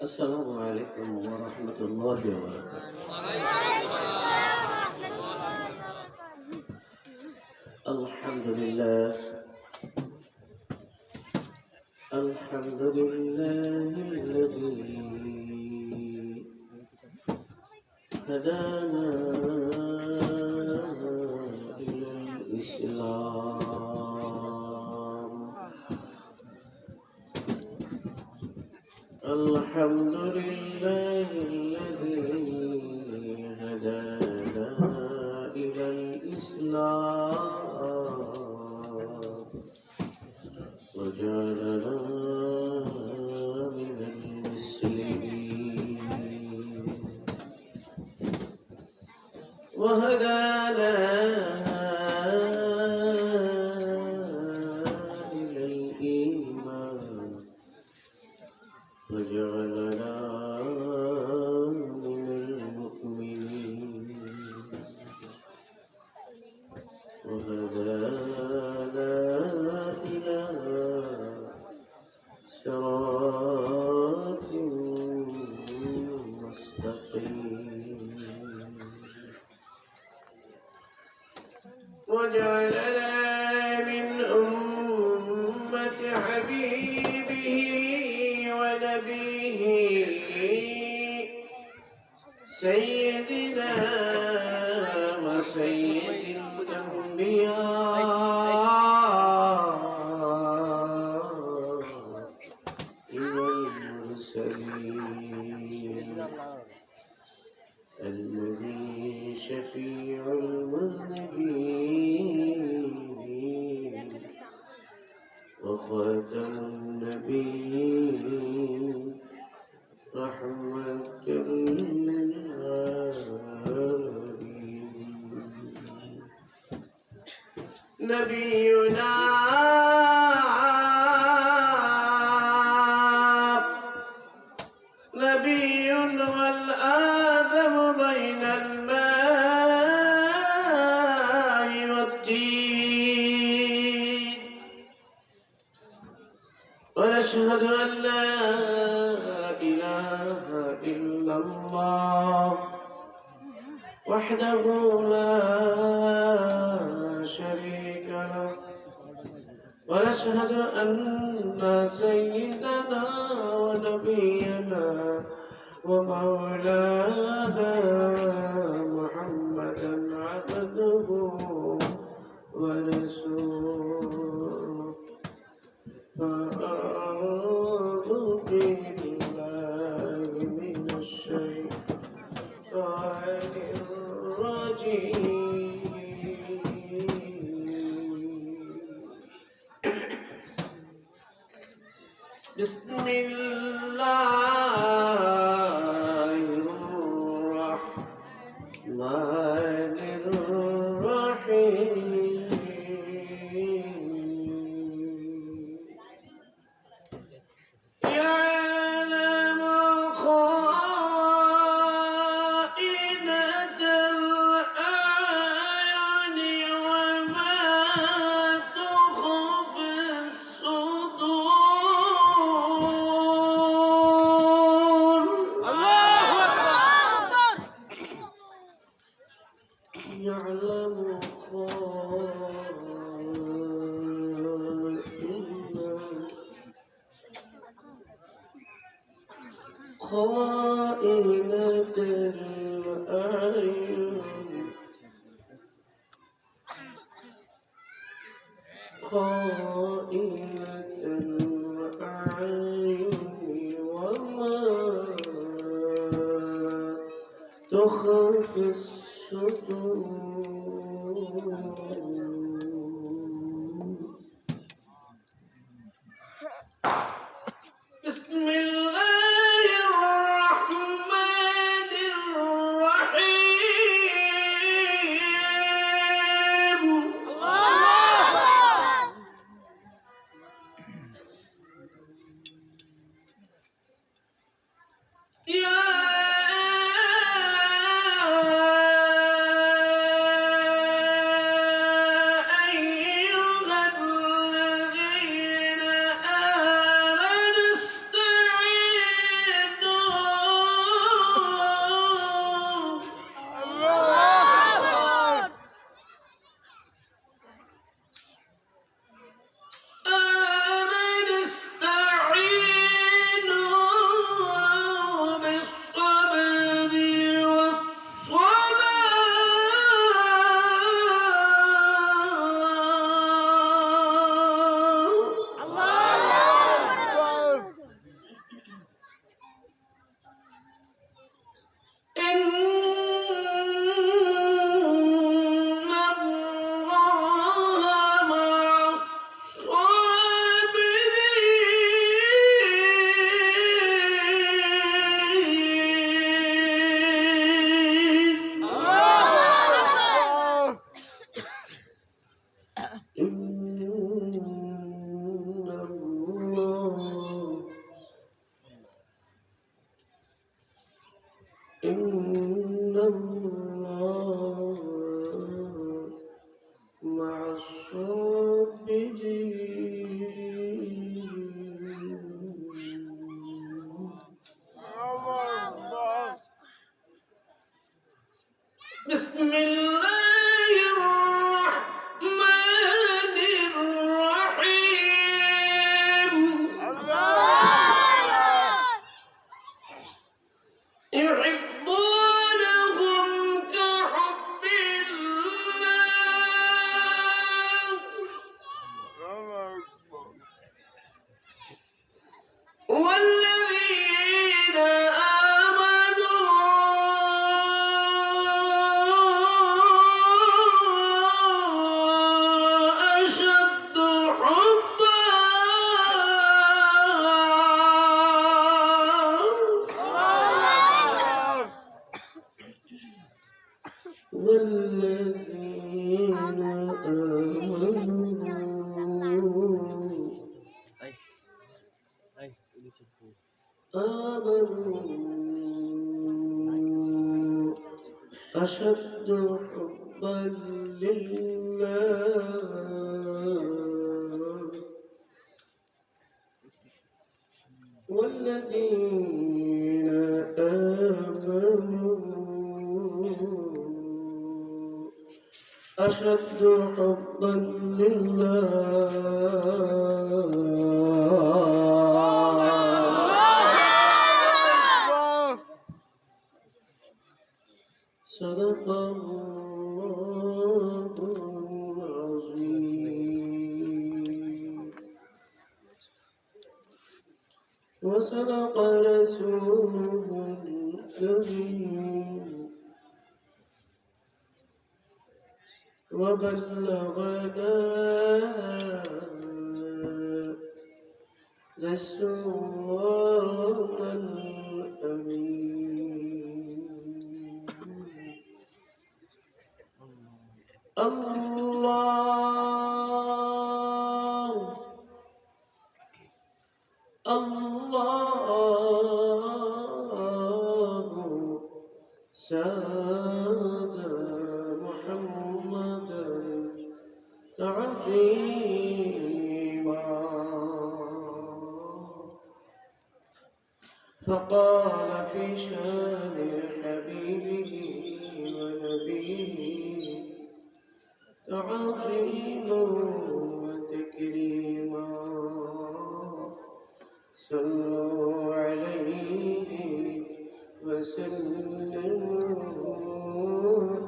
السلام عليكم ورحمة الله وبركاته. الحمد لله الحمد لله الذي هدانا إلى الإسلام. الحمد لله الذي هدانا إلى الإسلام وجعلنا من المسلمين وهدانا إلى الإيمان وجعلنا من المؤمنين وهدانا إلى صراط مستقيم وجعلنا من أمة حبيبه ونبيه سيدنا وسيد الأنبياء والمرسلين الذي شفيع المذنبين وخاتم النبيين رحمة للعالمين نبينا نبي والآدم بين الماء والطين ونشهد أن لا إله إلا الله وحده لا شريك له ونشهد أن سيدنا ونبينا ومولانا محمدا عبده ورسوله فأعوذ بالله من الشيطان الرجيم بسم الله الرحمن الرحيم يعلم خائنة الأعين وما تخفي الصدور. يعلم خائنة الأعين خائنة الأعين وما تخفي الصدور. بسم الله الرحمن الرحيم. يا إن الله مع الصابرين. بسم الله الرحمن الرحيم. يحبونهم كحب الله والذين آمنوا أشد حبا والذين آمنوا أشد حبا لله والذين آمنوا أشد حبا لله. صدق الله العظيم وصدق رسوله الكريم وبلغنا رسول الأمين. الله الله ساد محمدا تعظيما فقال في شان حبيبه ونبيه تعظيما وتكريما صلوا عليه وسلموا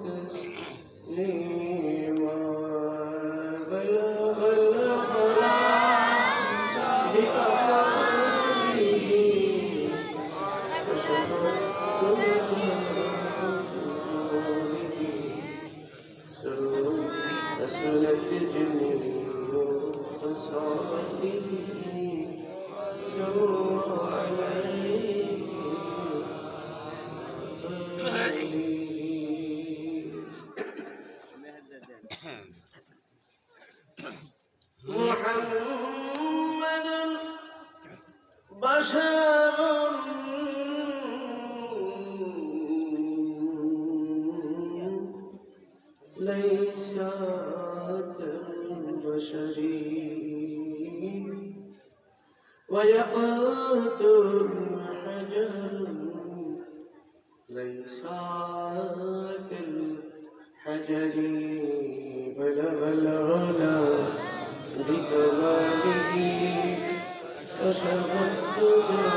تسليما. بلغ الغلام بأمره أسلت جميع خصائله صلوا عليه محمد بشر ليس كالبشر ويقوت الحجر ليس كالحجر بلغ العلا بكماله كشف الدجى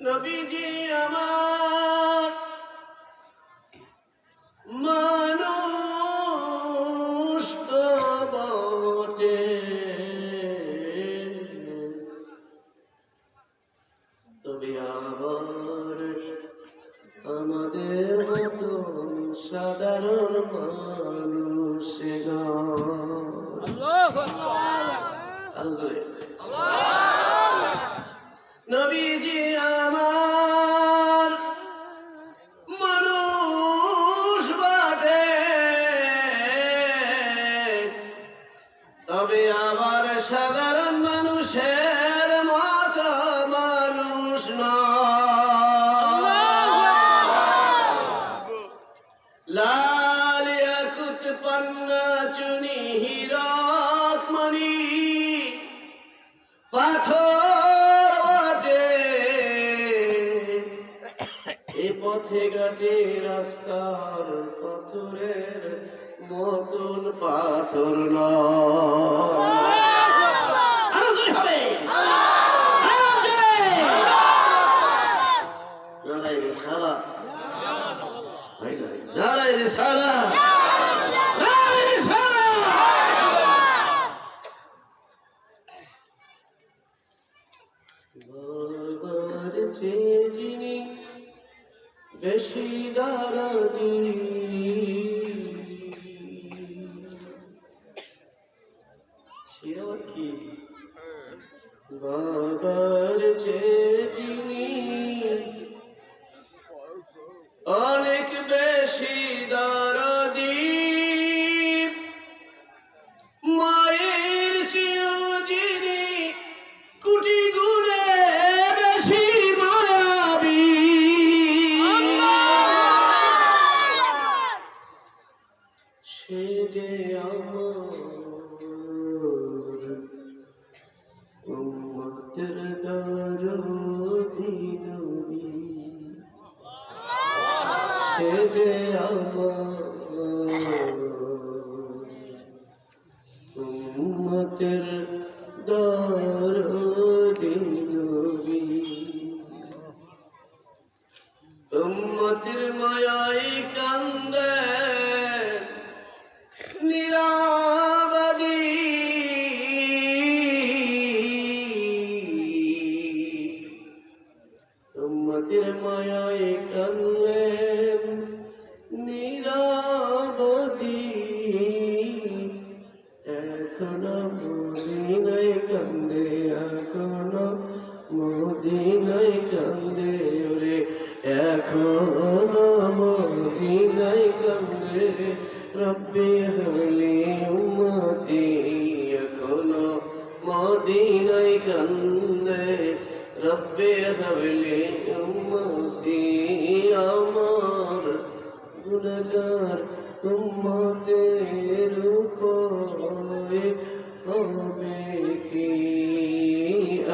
নবীজি আমার মানুষ তো বটে তবে আবার আমাদের মতো সাধারণ মানুষেরা আল্লাহু আকবার নবীজি আমার মানুষ বটে লাল ইয়াকুত পান্না চুনি হীরক মণি পাথর বাটে এ পথে ঘাটে রাস্তার পাথরের মতন পাথর নয়। আরো জোরে হবে, আরো জোরে। নারায়ে রিসালাত, নারায়ে রিসালাত, নারায়ে রিসালাত। বারবার যে যিনি বেশি দারাদি সে আবার কি? বাবার যে যিনি অনেক বেশি দারাদি মায়ের চেয়েও যিনি কোটি গুণে বেশি মায়াবী সে যে আমার উম্মতের দরদি নবী সে যে আমার উম্মতের দরদি নবী উম্মতের মায়ায় কান্দে নীলাবাদী উম্মতের মায়ায় কান্দে নীলাবাদী এখনো মদিনায় কান্দে এখনো মদিনায় কান্দে ওরে এখনো মদিনায় কান্দে রব্বি হাবলি উম্মতি এখনো মদিনায় কান্দে রব্বি হাবলি উম্মতি আমার গুনাহগার উম্মতের উপরে হবে কি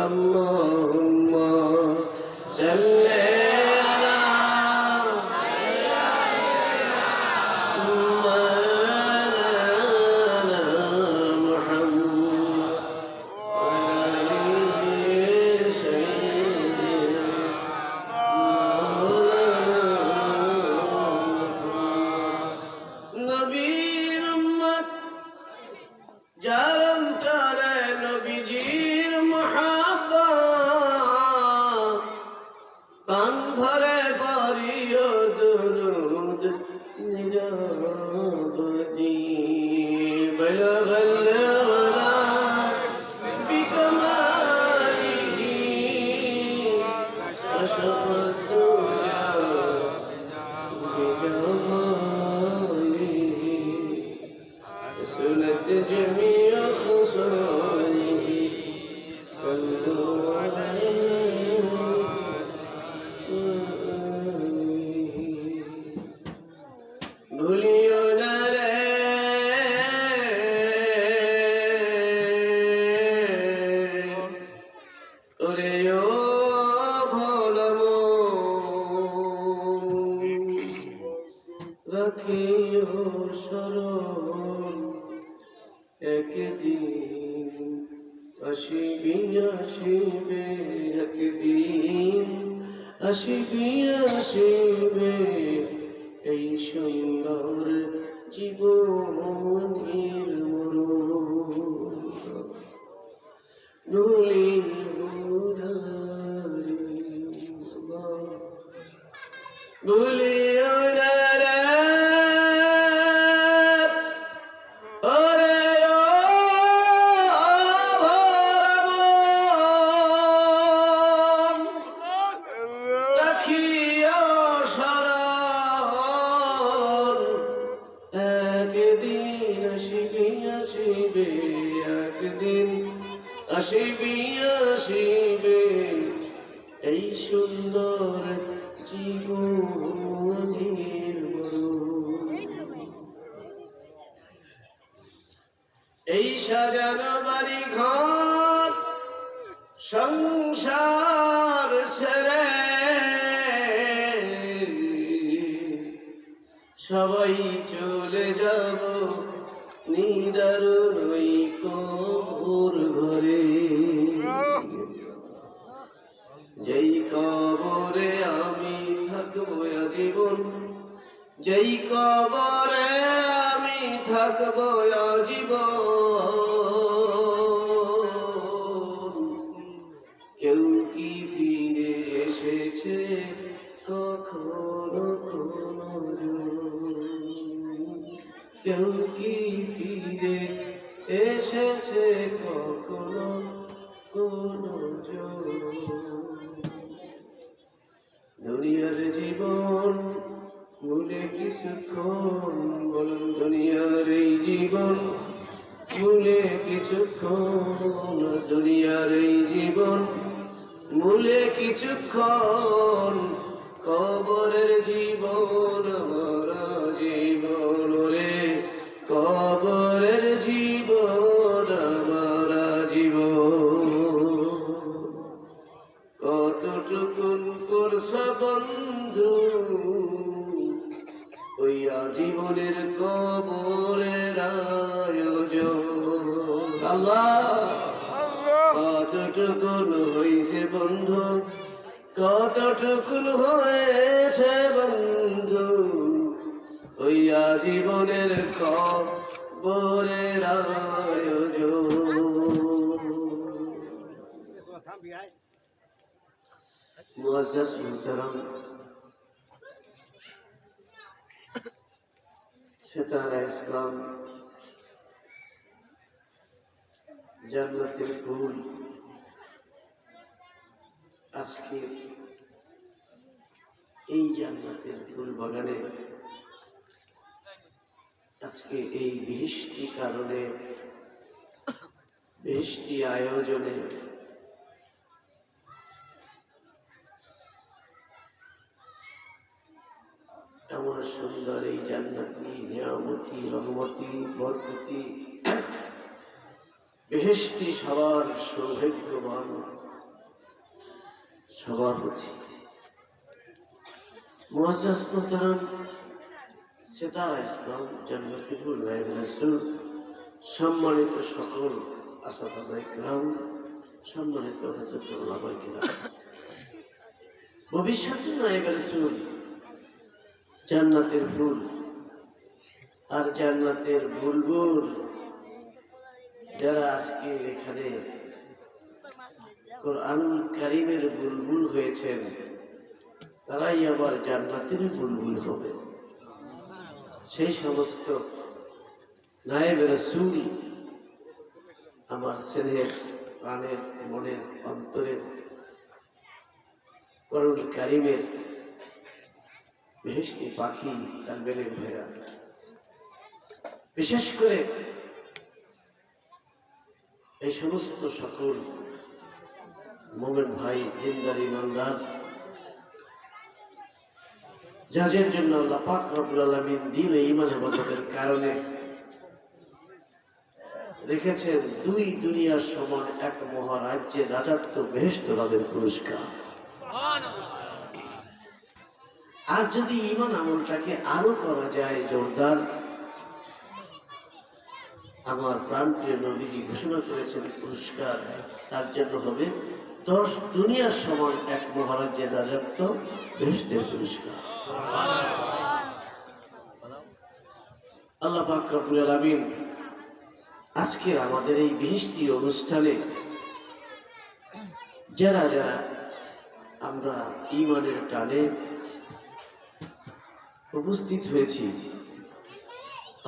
আল্লাহুম্মা সাল্লি আলা মুহাম্মাদ নবীর উম্মত যার অন্তরে নবীজির মহব্বত কান ভরে পড়িও দুরূদ নিরবধি বলগল ওয়ালা বিকমালিহি আশরাফত দুনিয়া বিজমালিহি سنت جميع خصاله صلوا عليه ভুলিও না রে ওরে ও ভোলা মন রাখিও স্মরণ একদিন আসিবি আসিবে একদিন আসিবি আসিবে এই সুন্দর জীবনের মরণ ধুলির মুরারি ভুলিও না রে ওরে ও ভোলা মন রাখিও স্মরণ একদিন আসিবি আসিবে একদিন আসিবি আসিবে এই সুন্দর জীবনের মরণ সাজানো বাড়ি ঘর সংসার ছেড়ে সবাই চলে যাব নিদারুণ ওই কবর ঘরে। যেই কবরে আমি থাকবো আজীবন, যেই কবরে আমি থাকবো আজীবন, কেউ কি ফিরে এসেছে কখনো কোনজন? কেউ কি ফিরে এসেছে কখনো কোনজন? দুনিয়ার জীবন ভুলে কিছুক্ষণ, বলুন দুনিয়ার এই জীবন ভুলে কিছুক্ষণ, দুনিয়ার এই জীবন ভুলে কিছুক্ষণ, কবরের জীবন মরা জীবন রে, কবরের জীবন মরা জীবন। কতটুকুন করছ বন্ধু ওই আজীবনের কবরের আয়োজন? আল্লাহ কতটুকুন হয়েছে বন্ধু, কতটুকুন হয়েছে বন্ধু ওই আজীবনের কবরের আয়োজন? মুআজ্জাজ মুহতারাম, সিতারা ইসলাম জান্নাতের ফুল আজকে এই জান্নাতের ফুল বাগানে আজকে এই বৃষ্টি কারণে বৃষ্টি আয়োজনে এমন সুন্দর এই জান্নাতি নিয়ামতি রহমতি বরকতি বেহেশতি সবার সৌভাগ্যবান সভাপতি মুআজ্জাজ মুহতারাম সিতারা ইসলাম জান্নাতুল ফুল নায়েব রাসূল, সম্মানিত সকল আসাদায়ে ইকরাম, সম্মানিত হযরত উলামায়ে কিরাম, ভবিষ্যতে নায়েব রাসূল জান্নাতের ফুল আর জান্নাতের বুলবুল যারা আজকে এখানে কোরআন কারীমের বুলবুল হয়েছেন, তারাই আবার জান্নাতের বুলবুল হবে। সেই সমস্ত নায়েব রাসূল আমার স্নেহের প্রাণের মনের অন্তরের কোরআন কারীমের বেহেশতি পাখি তালবেলের ভেড়া, বিশেষ করে এই সমস্ত সকল মুমিন ভাই দিনদার ইমানদার যাদের জন্য আল্লাহ পাক রব্বুল আলামিন দ্বীন ও ঈমান ইবাদতের কারণে রেখেছেন দুই দুনিয়ার সমান এক মহারাজ্যের রাজত্ব বেহেশত লাভের পুরস্কার। আর যদি ঈমান আমলটাকে আরো করা যায় জোরদার, আমার প্রাণপ্রিয় নবীজি ঘোষণা করেছেন পুরস্কার তার জন্য হবে 10 দুনিয়ার সমান এক মহারাজ্যের রাজত্ব বেহেশতের পুরস্কার। আল্লাহ পাক রব্বুল আলামিন আজকের আমাদের এই বেহেশতি অনুষ্ঠানে যারা যারা আমরা ঈমানের টানে উপস্থিত হয়েছি,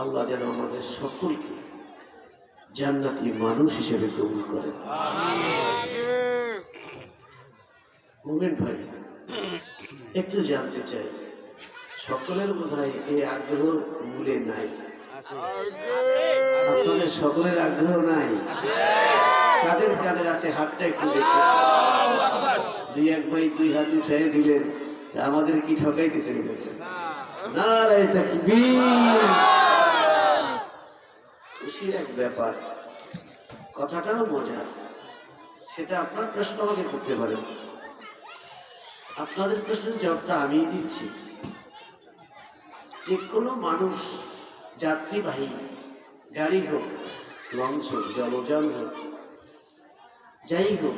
আল্লাহ যেন আমাদের সকলকে জান্নাতি মানুষ হিসেবে কবুল করেন। মুমিন ভাই, একটু জানতে চাই, সকলের বোধহয় এই আগ্রহ মূলে নাই, আপনাদের সকলের আগ্রহ নাই? কাদের কাদের আছে হাতটা একটু দেখতে। দুই এক ভাই দুই হাত উঠাই দিলেন, আমাদের কি ঠকাইতেছে? নারায়ে তাকবীর। খুশির এক ব্যাপার, কথাটাও মজা, সেটা আপনার প্রশ্ন আমাকে করতে পারেন। আপনাদের প্রশ্নের জবাবটা আমি দিচ্ছি। যে কোনো মানুষ, যাত্রীবাহী গাড়ি হোক, লঞ্চ হোক, জলযান হোক, যাই হোক,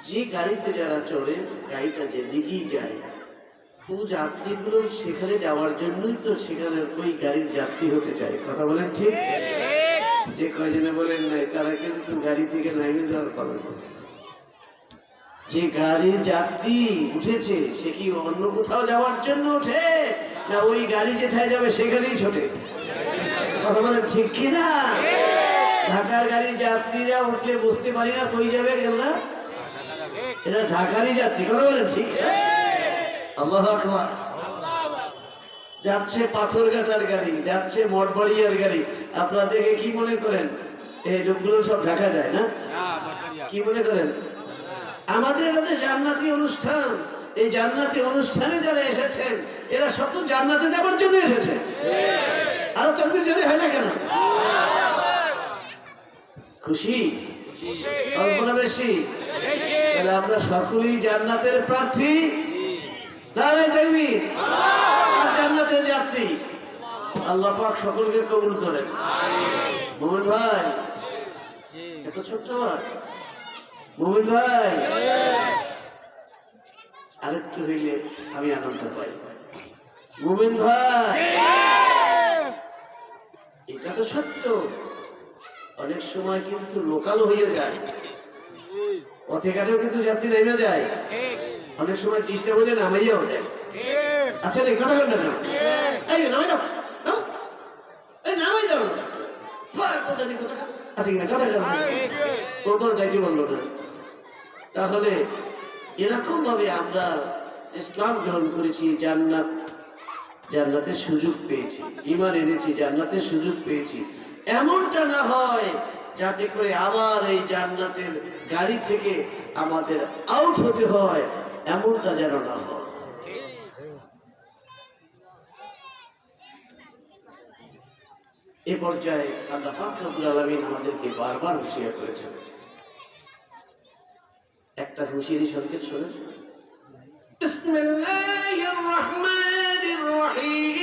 যে গাড়িতে যারা চড়ে, গাড়িটা যেদিকেই যায়, ও যাত্রীগুলো সেখানে যাওয়ার জন্যই তো সেখানে ওই গাড়ির যাত্রী হতে চায়। কথা বলেন ঠিক? যে কয়জনে বলেন নাই তারা কিন্তু গাড়ি থেকে নামিয়ে যাওয়ার পালন করে। যে গাড়ির যাত্রী উঠেছে সে কি অন্য কোথাও যাওয়ার জন্য ওঠে, না ওই গাড়ি যেটায় যাবে সেখানেই ছোটে? কথা বলেন ঠিক কিনা? ঢাকার গাড়ির যাত্রীরা উঠলে বুঝতে পারি না কই যাবে গেল না, এটা ঢাকারই যাত্রী। কথা বলেন ঠিক? আল্লাহু আকবার। যাচ্ছে পাথরঘাটার গাড়ি, যাচ্ছে মঠবাড়িয়ার গাড়ি, আপনারা দেখে কি মনে করেন এই লোকগুলো সব ঢাকা যায় না? কি মনে করেন? আমাদের এটা যে জান্নাতি অনুষ্ঠান, এই জান্নাতি অনুষ্ঠানে যারা এসেছেন এরা সব তো জান্নাতে যাবার জন্য এসেছে। আরো তাকবীর জোরে হয় না কেন? খুশি? অল্প না বেশি? তাহলে আমরা সকলেই জান্নাতের প্রার্থী, নারায়ে তাকবীর, জান্নাতের যাত্রী। আল্লাহ পাক সকলকে কবুল করেন। মুমিন ভাই, এত ছোট্ট ভাই, মুমিন ভাই, আরেকটু হইলে আমি আনন্দ পাই। মুমিন ভাই, এটা তো সত্য। অনেক সময় কিন্তু লোকাল হয়ে যায়, পথে ঘাটেও কিন্তু যাত্রী নেমে যায়, অনেক সময় ডিস্টার্ব হলে নামাইয়াও যায়। আচ্ছা এই কথা বল না, এই নামাই দাও, এই নামাই দাও, আচ্ছা কিনা কথা কোথাও যাইতে বললো না। তাহলে এরকম ভাবে আমরা ইসলাম গ্রহণ করেছি, জান্নাতের সুযোগ পেয়েছি, ঈমান এনেছি, জান্নাতের সুযোগ পেয়েছি। এমনটা না হয় যাতে করে আবার এই জান্নাতের গাড়ি থেকে আমাদের আউট হতে হয়, এমনটা যেন না হয়। এ পর্যায়ে আল্লাহ পাক রব্বুল আলামিন আমাদেরকে বারবার হুঁশিয়ার করেছেন। একটা হুঁশিয়ারি সংকেত শোনেন। বিসমিল্লাহির রহমানির রহিম।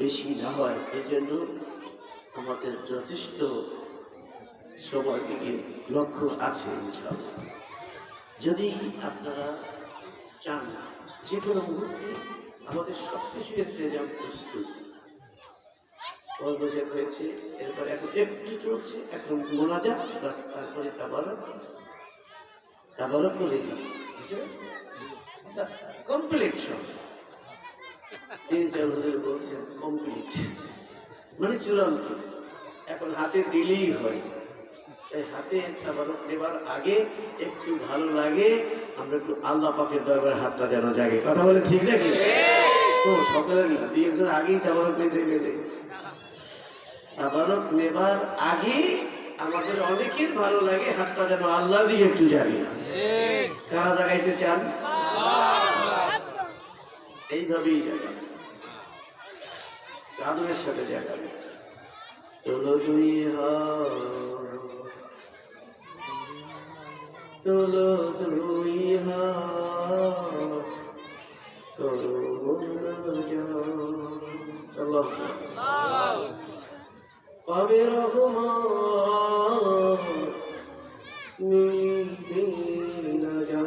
বেশি না হয় এজন্য আমাদের যথেষ্ট সবার দিকে লক্ষ্য আছে ইনশাআল্লাহ। যদি আপনারা চান যে কোনো মুহূর্তে আমাদের সবকিছু ইন্তজাম প্রস্তুত, অবজেক্ট হয়েছে, এরপরে এখন একটু চলছে, এখন মোনাজাত, বাস তারপরে তাবারক করে দিই কমপ্লিট সব বলছেন কমপ্লিট মানে চূড়ান্ত। এখন হাতে দিলেই হয়, তাই হাতে তাবারক দেবার আগে একটু ভালো লাগে আমরা একটু আল্লাহ পাকের দরবারে হাতটা যেন জাগে। কথা বলে ঠিক নাকি? তো সকলের দুই একজন আগেই তাবারক নিতে গেলে, তাবারক নেবার আগে আমাদের অনেকের ভালো লাগে হাতটা যেন আল্লাহ দিয়ে একটু জাগে। কারা জাগাইতে চান? এইভাবেই জাগাবে, আদরের সাথে জাগাবে। তোলো দুই হাত, তোলো দুই হাত, তোলো আল্লাহ পাবে রহমান মিলবে না জান।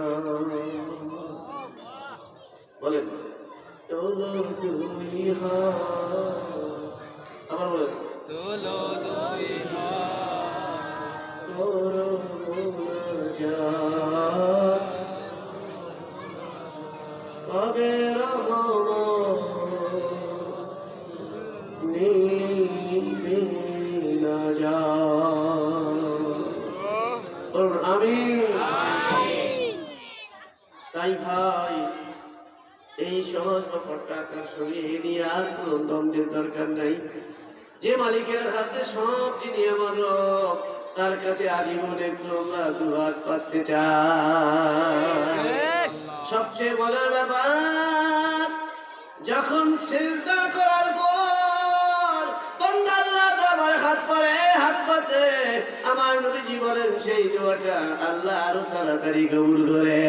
বলেন তোলো দুই হাত, আবার বলেন তোলো দুই হাত, তোলো মুনাজাত পাবে আমি তাই ভাই এই সহজ ব্যাপারটা তার সরিয়ে নিয়ে আর কোনো দ্বন্দ্বের দরকার নাই। যে মালিকের হাতে সব যিনি আমার রব, তার কাছে আজীবন একটু আমরা দুহাত পাততে চাই। সবচেয়ে মজার ব্যাপার, যখন সিজদা করার পর বান্দা আল্লাহর দরবারে হাত পারে, হাত পাতে আমার নবীজি বলেন সেই দোয়াটা আল্লাহ আরো তাড়াতাড়ি কবুল করে।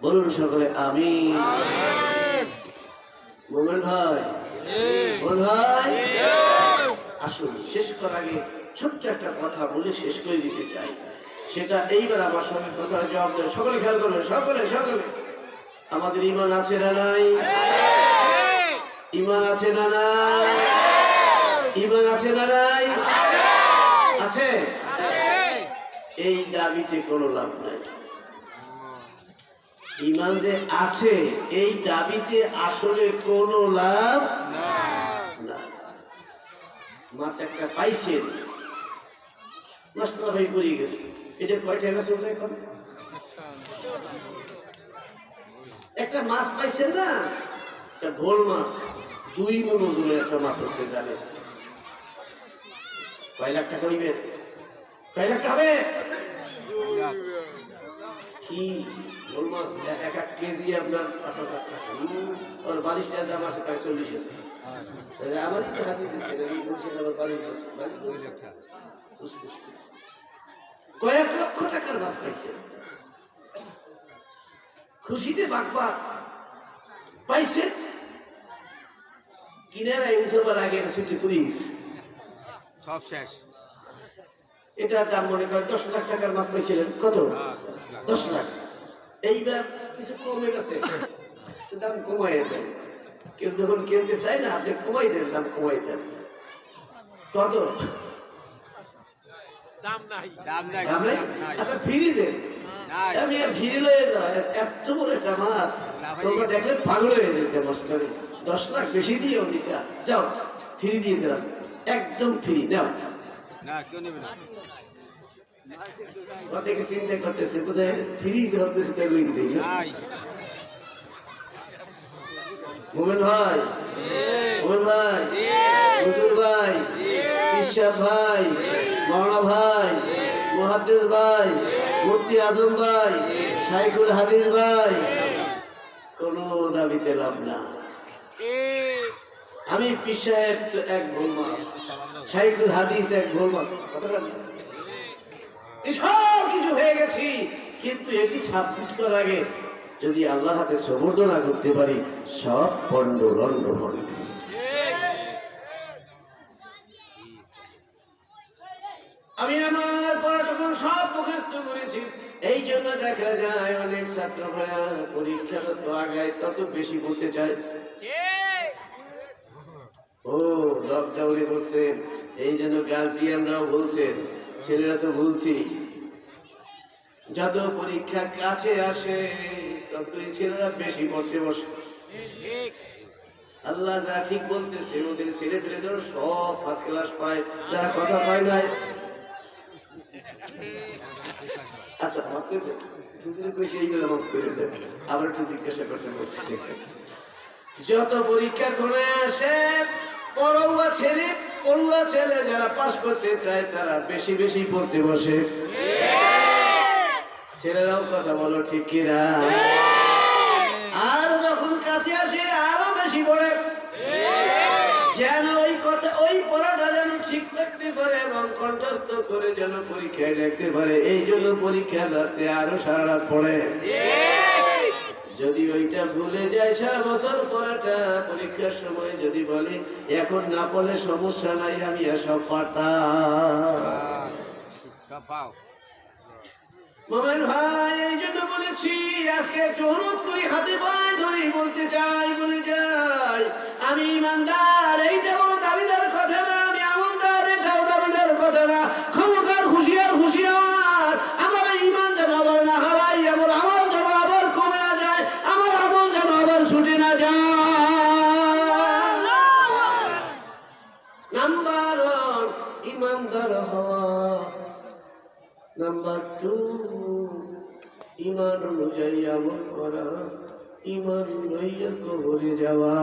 বলুন সকলে আমিন। মোমেন ভাই, ভাই আসুন শেষ করার আগে ছোট্ট একটা কথা বলে শেষ করে দিতে চাই। সেটা এইবার আমার সঙ্গে কথার জবাব দেয়। সকলে খেয়াল করবেন, সকলে সকলে। আমাদের ঈমান আছে না নাই? ঈমান আছে না নাই? ঈমান আছে না নাই? আছে। এই দাবিতে কোনো লাভ নাই। ঈমান যে আছে এই দাবিতে আসলে কোনো লাভ না। মাছ একটা পাইছেন, মাছটা ভাই পড়ে গেছে, এটা কয় টাকা চলবে এখন? একটা মাছ পাইছেন না, একটা ভোল মাছ, 2 মণ ওজনের একটা মাছ হচ্ছে, জানেন কয় লাখ টাকা হইবে? কয় লাখ টাকা হবে? কি ভোল মাছ এক কেজি আপনার 5,000 টাকা, আর 22 টাকার দাম আছে প্রায় 40,000। আমারই তো হাতে দিচ্ছে, বলছেন আমার বাড়ির মাছ 2 লাখ টাকা, কয়েক লক্ষ টাকার মাছ পাইছে, খুশিতে বাগবা পাইছে। কিনারায় উঠবার আগে ছুটি পুলিশ সব শেষ। এটা দাম মনে করেন 10 লাখ টাকার মাছ পাইছিলেন, কত? 10 লাখ। এইবার কিছু কমে গেছে, দাম কমাই দেন। কেউ যখন কিনতে চায় না, আপনি কমাই দেন, দাম কমাই দেন। কত? দাম নাই, দাম নাই, আচ্ছা ফিরি দেন। আমি ফিরি লয়ে যাই, এত বড় একটা মাছ তোমরা দেখলে পাগল হয়ে যেতে। মাস্টারে 10 লাখ বেশি দিয়েও দিতে, যাও ফিরি দিয়ে দিলাম, একদম ফিরি নাও। না কেউ নেবে না, ওদেরকে চিন্তা করতেছে কোথায় ফিরি ধরতেছে, তাই লই দিছে। মোমেন ভাই, মোমেন ভাই, হুজুর ভাই, ইশাক ভাই, মাওলানা ভাই, মুহাদ্দিস ভাই, মুফতি আজম ভাই, শাইখুল হাদিস ভাই, কোনো দাবিতে লাভ না। আমি পীর সাহেব এক ভোল মাছ, শাইখুল হাদিস এক ভোল মাছ, সব কিছু হয়ে গেছি, কিন্তু এটি সাবমিট করার আগে যদি আল্লাহর হাতে সুবর্দ না করতে পারি, সব পণ্ড রণ্ড ভণ্ড। আমি আমার পড়াটুকু সব মুখস্থ করেছি, এই জন্য দেখা যায় অনেক ছাত্র ভাইয়া পরীক্ষা যত আগায় তত বেশি পড়তে চায়। ও লকডাউনে বলছেন, এই জন্য গার্জিয়ানরাও বলছেন, ছেলেরা তো বলছি, যত পরীক্ষা কাছে আসে ততই ছেলেরা বেশি পড়তে বসে। আল্লাহ যারা ঠিক বলতেছে ওদের ছেলে পেলে ধরো সব ফার্স্ট ক্লাস পায়, যারা কথা পায় নাই। আচ্ছা আবার একটু জিজ্ঞাসা করতে বলছি, যত পরীক্ষা করে আসে পড়ুয়া ছেলে যারা পাস করতে চায় তারা বেশি বেশি পড়তে বসে। ছেলেরাও কথা বলো ঠিক কিনা? আর যখন কাছে আসে আরো বেশি পড়ে, যেন ওই কথা ওই পড়াটা যেন ঠিক রাখতে পারে এবং কণ্ঠস্থ করে যেন পরীক্ষায় লিখতে পারে। এই জন্য পরীক্ষার রাতে আরো সারা রাত পড়ে। যদি ওইটা ভুলে যায় সারা বছর পড়াটা, পরীক্ষার সময় যদি বলে এখন না পড়লে সমস্যা নাই, আমি এসব পারতাম। মোমেন ভাই, এই জন্য বলেছি আজকে একটু অনুরোধ করি, হাতে পায়ে ধরে বলতে চাই, বলে যাই আমি ইমানদার, এইটা কোনো দাবিদার কথা না। আমি আমলদার, এটাও দাবিদার কথা না। খবরদার হুঁশিয়ার, আমার ইমান যেন আবার না হারাই, আমার আমল যেন আবার কমে না যায়, আমার আমল যেন আবার ছুটে না যায়। নাম্বার 2, ইমান অনুযায়ী আমল করা, ইমান লইয়া কবরে যাওয়া।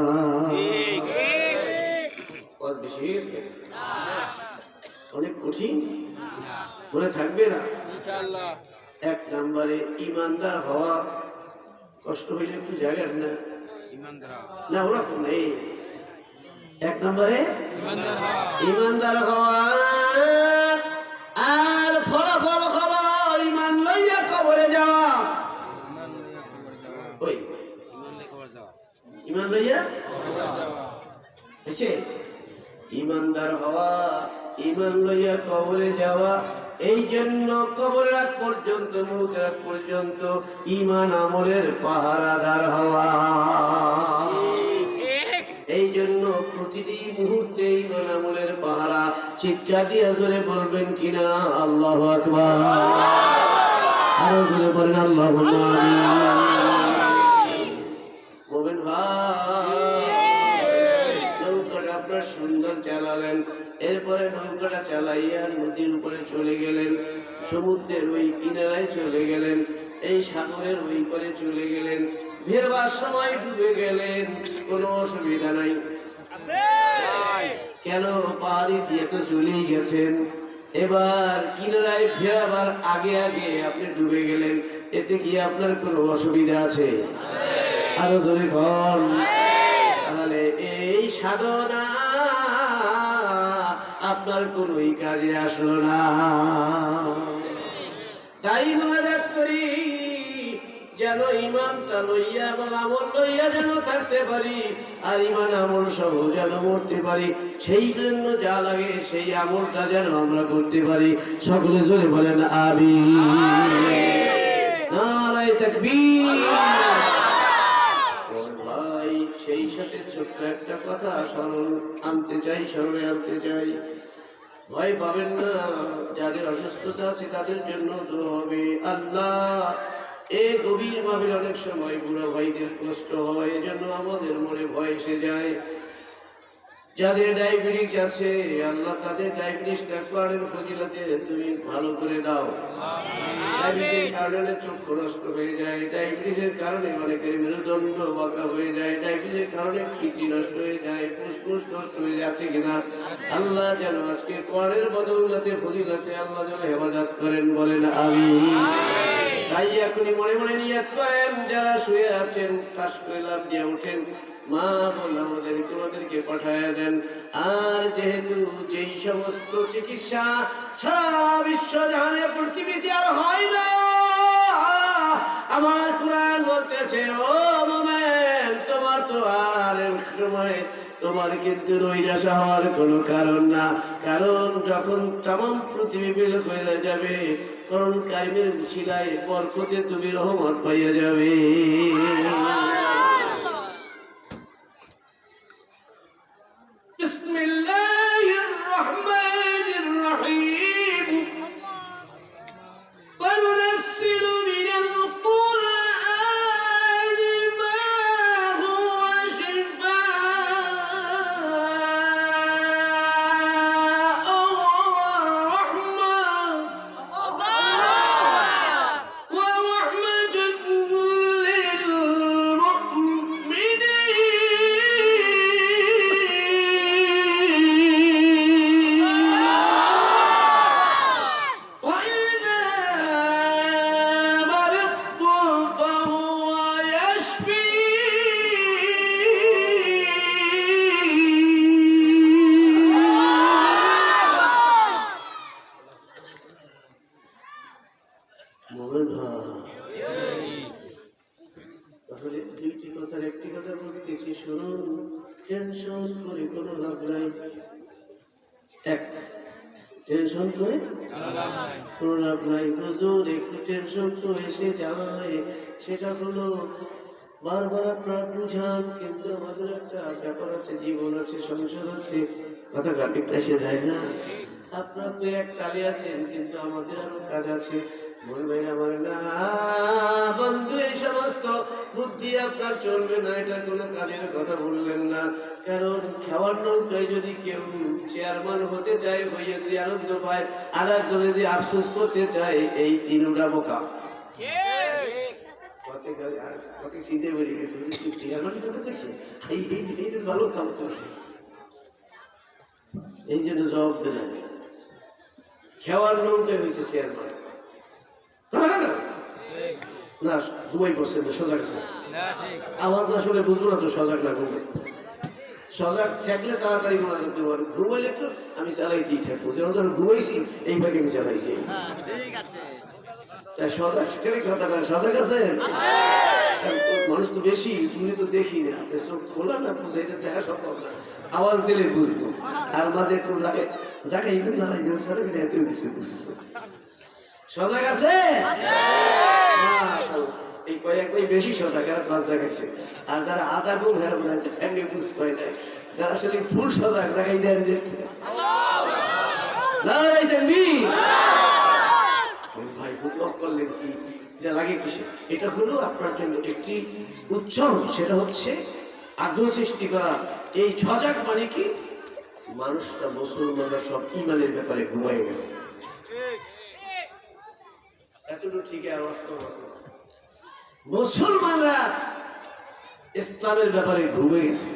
অনেক কঠিন, মনে থাকবে না? 1 নম্বরে ইমানদার হওয়া। কষ্ট হইলে একটু জায়গার না না ওরকম নেই। 1 নম্বরে ইমানদার হওয়া, আর ফলাফল হলো ইমান লইয়া কবরে যাওয়া। ওই ইমান লইয়া এসে ইমানদার হওয়া, ইমান লইয়া কবরে যাওয়া। এই জন্য কবরের আগ পর্যন্ত, মৌতের আগ পর্যন্ত ইমান আমলের পাহারাদার হওয়া। এই জন্য প্রতিটি মুহূর্তে ইমান আমলের পাহারা। চিৎকার দিয়ে জোরে বলবেন কিনা আল্লাহু আকবার? আরো জোরে বলেন আল্লাহুম্মা আমিন। মোমেন ভাই, নৌকাটা আপনার সুন্দর চালালেন, এরপরে নৌকাটা চালাইয়া নদীর উপরে চলে গেলেন, সমুদ্রের ওই কিনারায় চলে গেলেন, এই সাগরের ওই পারে চলে গেলেন, ফেরবার সময় ডুবে গেলেন, কোনো অসুবিধা নাই। কেন? পাহাড়ি দিয়ে তো চলেই গেছেন, এবার কিনারায় ফেরাবার আগে আগে আপনি ডুবে গেলেন, এতে কি আপনার কোনো অসুবিধা আছে? আরো জোরে কর। তাহলে এই সাধনা আপনার কোনোই কাজে আসলো না। তাই মুনাজাত করি যেন ইমানটা লইয়া এবং আমল লইয়া যেন থাকতে পারি, আর ইমান আমল সহ যেন মরতে পারি। সেই জন্য যা লাগে সেই আমলটা যেন আমরা করতে পারি। সকলে জোরে বলেন আমিন। নারায়ে তাকবীর। ভাই, সেই সাথে ছোট্ট একটা কথা স্মরণে আনতে চাই। ভয় পাবেন না, যাদের অসুস্থতা আছে তাদের জন্য দোয়া হবে। আল্লাহ, এই গভীর ভাবে অনেক সময় বুড়া ভাইদের কষ্ট হয়, এজন্য আমাদের মনে ভয় এসে যায়। যাদের ডায়াবেটিস আছে, আল্লাহ তাদের ডায়াবেটিসটা কোরআনের ফজিলতে তুমি ভালো করে দাও। ডায়াবেটিসের কারণে চক্ষু নষ্ট হয়ে যায়, ডায়াবেটিসের কারণে অনেকের মেরুদণ্ড বাঁকা হয়ে যায়, ডায়াবেটিসের কারণে কিডনি নষ্ট হয়ে যায়, ফুসফুস নষ্ট হয়ে যাচ্ছে কিনা আল্লাহ যেন আজকে কোরআনের বদৌলতে ফজিলতে আল্লাহ যেন হেফাজত করেন, বলেন আমিন। তাই এখনই মনে মনে নিয়ত করেন, যারা শুয়ে আছেন কাশ করে লাভ দিয়ে ওঠেন, মা বললাম তোমাদেরকে পাঠায় দেন। আর যেহেতু যেই সমস্ত চিকিৎসা সারা বিশ্ব জাহানে পৃথিবীতে আর হয় না, আমার কোরআন বলতেছে, ও মোমেন, তোমার তো আর সময় তোমার কিন্তু নৈরাশা হওয়ার কোনো কারণ না। কারণ যখন তামাম পৃথিবী বিল হয়ে যাবে, কারণ কারিমের উছিলায় বরকতে তুমি রহমত পাইয়া যাবে। বিসমিল্লাহির রহমানির রহিম। ওয়ানুনাজ্জিলু মিনাল কুরআনি মা হুয়া শিফাa'un ওয়া রাহমাতুন লিল মুমিনিন। وإذا مرضت فهو يشفين. তাহলে দুইটি কথার একটি কথা বলতেছি, শুনুন। টেনশন করে কোনো লাভ নাই। টেনশন করে কোনো লাভ নাই। হুজুর, একটু টেনশন তো এসে যায়, সেটা হলো বারবার আপনার বুঝান, কিন্তু আমাদের একটা ব্যাপার আছে, জীবন আছে, সংসার আছে, কথা কাটিতে এসে যায় না। আপনারা তো এক কালে আছেন, কিন্তু আমাদের আরো কাজ আছে। বলবেন আমার না বন্ধু, এই সমস্ত বুদ্ধি আপনার চলবে না, এটা কোনো কাজের কথা বললেন না। কারণ খাওয়ার নৌকায় যদি কেউ চেয়ারম্যান হতে চায়, হয়ে যদি আনন্দ পায়, আর একজন যদি আফসোস করতে চায়, এই তিনটা বোকা। শীতে বেরিয়ে গেছে, চেয়ারম্যান কথা কইছে, এই তো ভালো কাম করছে, এই জন্য জবাব দেয়। খেওয়ার নৌকায় হয়েছে চেয়ারম্যান, না ঘুমাই পড়ছে না, সজাগ আছে। আওয়াজ না শুনে বুঝবো না তো সজাগ না ঘুমে। সজাগ থাকলে তাড়াতাড়ি গোনা করতে পারবো, ঘুমাইলে একটু আমি চালাইতেই থাকবো, যেন যেন ঘুমাইছি এই ভাগে আমি চালাই যাই। তাই সজাগ থাকলে কথা বলেন, সজাগ আছেন? মানুষ তো বেশি, তুমি তো দেখি না, চোখ খোলা না, বুঝে এটা দেখা সম্ভব না, আওয়াজ দিলে বুঝবো। আর মাঝে একটু লাগে জায়গায় এত কিছু বুঝবো। সজাগ আছে? এই কয়েকবার বেশি সজাগ, এরা ঘর জাগাইছে। আর যারা আধা গুম হেরা বোঝাচ্ছে ফ্যামিলি বুঝ করে নাই, যারা আসলে ফুল সজাগ জাগাই দেন ভাই হুকুম করলেন কি যা লাগে কিসে। এটা হলো আপনার জন্য একটি উৎসব, সেটা হচ্ছে আগ্রহ সৃষ্টি করা। এই সজাগ মানে কি, মানুষটা মুসলমানরা সব ইমানের ব্যাপারে ঘুমাই গেছে, এতটুকু ঠিক আওয়াজ করবো। মুসলমানরা ইসলামের ব্যাপারে ঘুমিয়ে গেছে,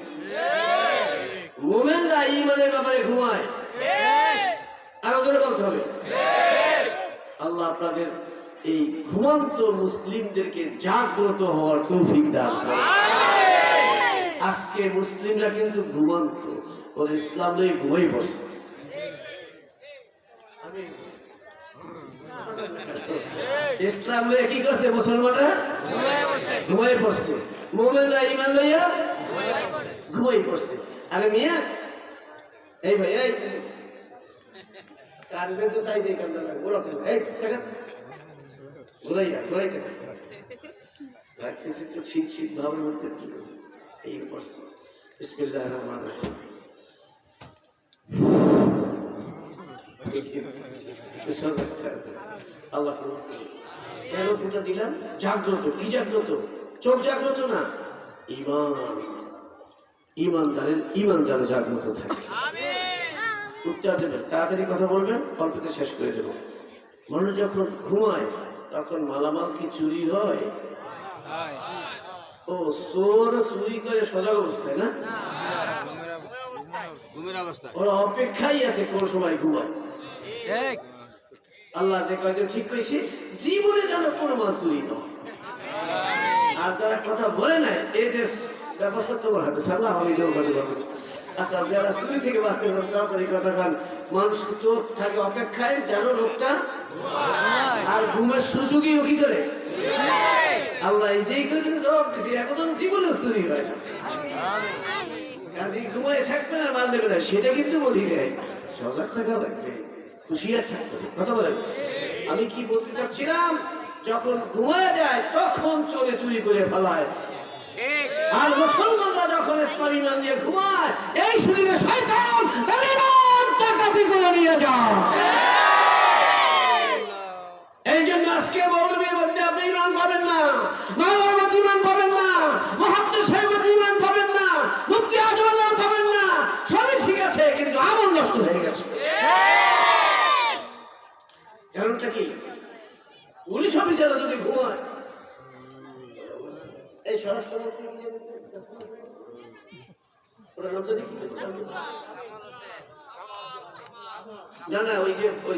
মুমিনরা ঈমানের ব্যাপারে ঘুমায়। আরো জোরে বলতে হবে। আল্লাহ আপনাদের এই ঘুমন্ত মুসলিমদেরকে জাগ্রত হওয়ার তৌফিক দান করেন। আজকে মুসলিমরা কিন্তু ঘুমন্ত, ওরা ইসলাম নিয়ে ঘুমাই বসে। ইসলাম লইয়া কি করছে মুসলমানরা? ঘুমাই পড়ছে। মুমিনরা ঈমান লইয়া ঘুমাই পড়ছে। আরে মিয়া, এই ভাই এই কানবে তো চাইছে, এই কান্দা লাগে ওরা এই টাকা ঘুরাইয়া ঘুরাইতে রাখতেছে তো শীত শীত ভাবের মধ্যে এই পড়ছে। বিসমিল্লাহির রহমানির রহিম। আল্লাহ কেন ফুটা দিলাম? জাগ্রত। কি জাগ্রত? চোখ জাগ্রত না, ঈমান। ঈমানদারের ঈমান যেন জাগ্রত থাকে। উত্তর দেবেন, তাড়াতাড়ি কথা বলবেন, অল্পতে শেষ করে দেব। মানুষ যখন ঘুমায় তখন মালামাল কি চুরি হয়? ও চোর চুরি করে সজাগ অবস্থায় না, ওরা অপেক্ষাই আছে কোন সময় ঘুমায়। আল্লাহ যে কয়জন ঠিক কইছে, জীবনে যেন কোনো মাল চুরি না। আর যারা কথা বলে নাই, এদের ব্যবস্থা তোমার হাতে ছাড়লাম, আমি দেবো। আচ্ছা, যারা চুরি থেকে বাঁচতে চান তারপরে কথা খান, মানুষ চোর থাকে অপেক্ষায় যেন লোকটা, আর ঘুমের সুযোগই কি করে আল্লাহ এই যে জবাব দিছি, এখন জীবনে চুরি হয় না। কাজে ঘুমায় থাকবে না, মাল দেবে না, সেটা কিন্তু বলি দেয়। সজাগ থাকা লাগবে, হুঁশিয়ার থাকতে হবে। কথা বলেন, আমি কি বলতে চাচ্ছিলাম? যখন ঘুমায় যায় তখন চোরে চুরি করে ফেলায়, আর মুসলমানরা যখন ইসলাম ঈমান দিয়ে ঘুমায়, এই সুযোগে শয়তান তার ঈমান ডাকাতি করে নিয়ে যায়। এই জন্য আজকে মৌলবীর মধ্যে আপনি ঈমান পাবেন না, মাওলানার মধ্যে ঈমান পাবেন না, মুহাদ্দিসের মধ্যে ঈমান পাবেন না, মুফতি আজমাল্লাহ পাবেন না। সবই ঠিক আছে, কিন্তু আমল নষ্ট হয়ে গেছে। কারণটা কি? পুলিশ অফিসাররা যদি ঘুমায়, এই স্বরাষ্ট্রমন্ত্রী না না, ওই যে ওই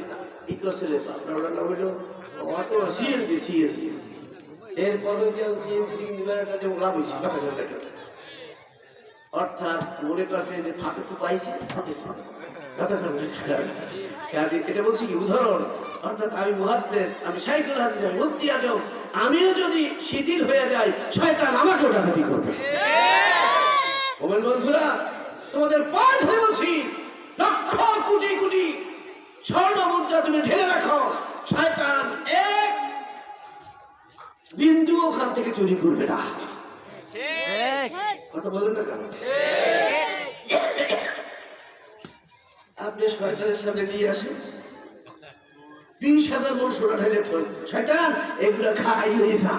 ই করছিল আপনার নাম হইল সিএনজি। সিএনজি এরপর সিএনজি লাভ হয়েছে। অর্থাৎ মনে করছে যে ফাঁকে তো পাইছি, এটা বলছি কি উদাহরণ। অর্থাৎ আমি মুহাদ্দিস, আমি শাইখুল হাদিস, আমি মুফতি আজম, আমিও যদি শিথিল হয়ে যাই, শয়তান আমাকেও ডাকাতি করবে। মোমেন বন্ধুরা, তোমাদের পাঠ ধরে বলছি, লক্ষ কোটি কোটি স্বর্ণ মুদ্রা তুমি ঢেলে রাখো, শয়তান এক বিন্দু ওখান থেকে চুরি করবে না। কথা বলেন না কেন? আপনি আপনি শয়তানের সামনে দিয়ে আসেন 20,000 মন সোনা ঢেলে শয়তান এগুলো খাই লয়ে যা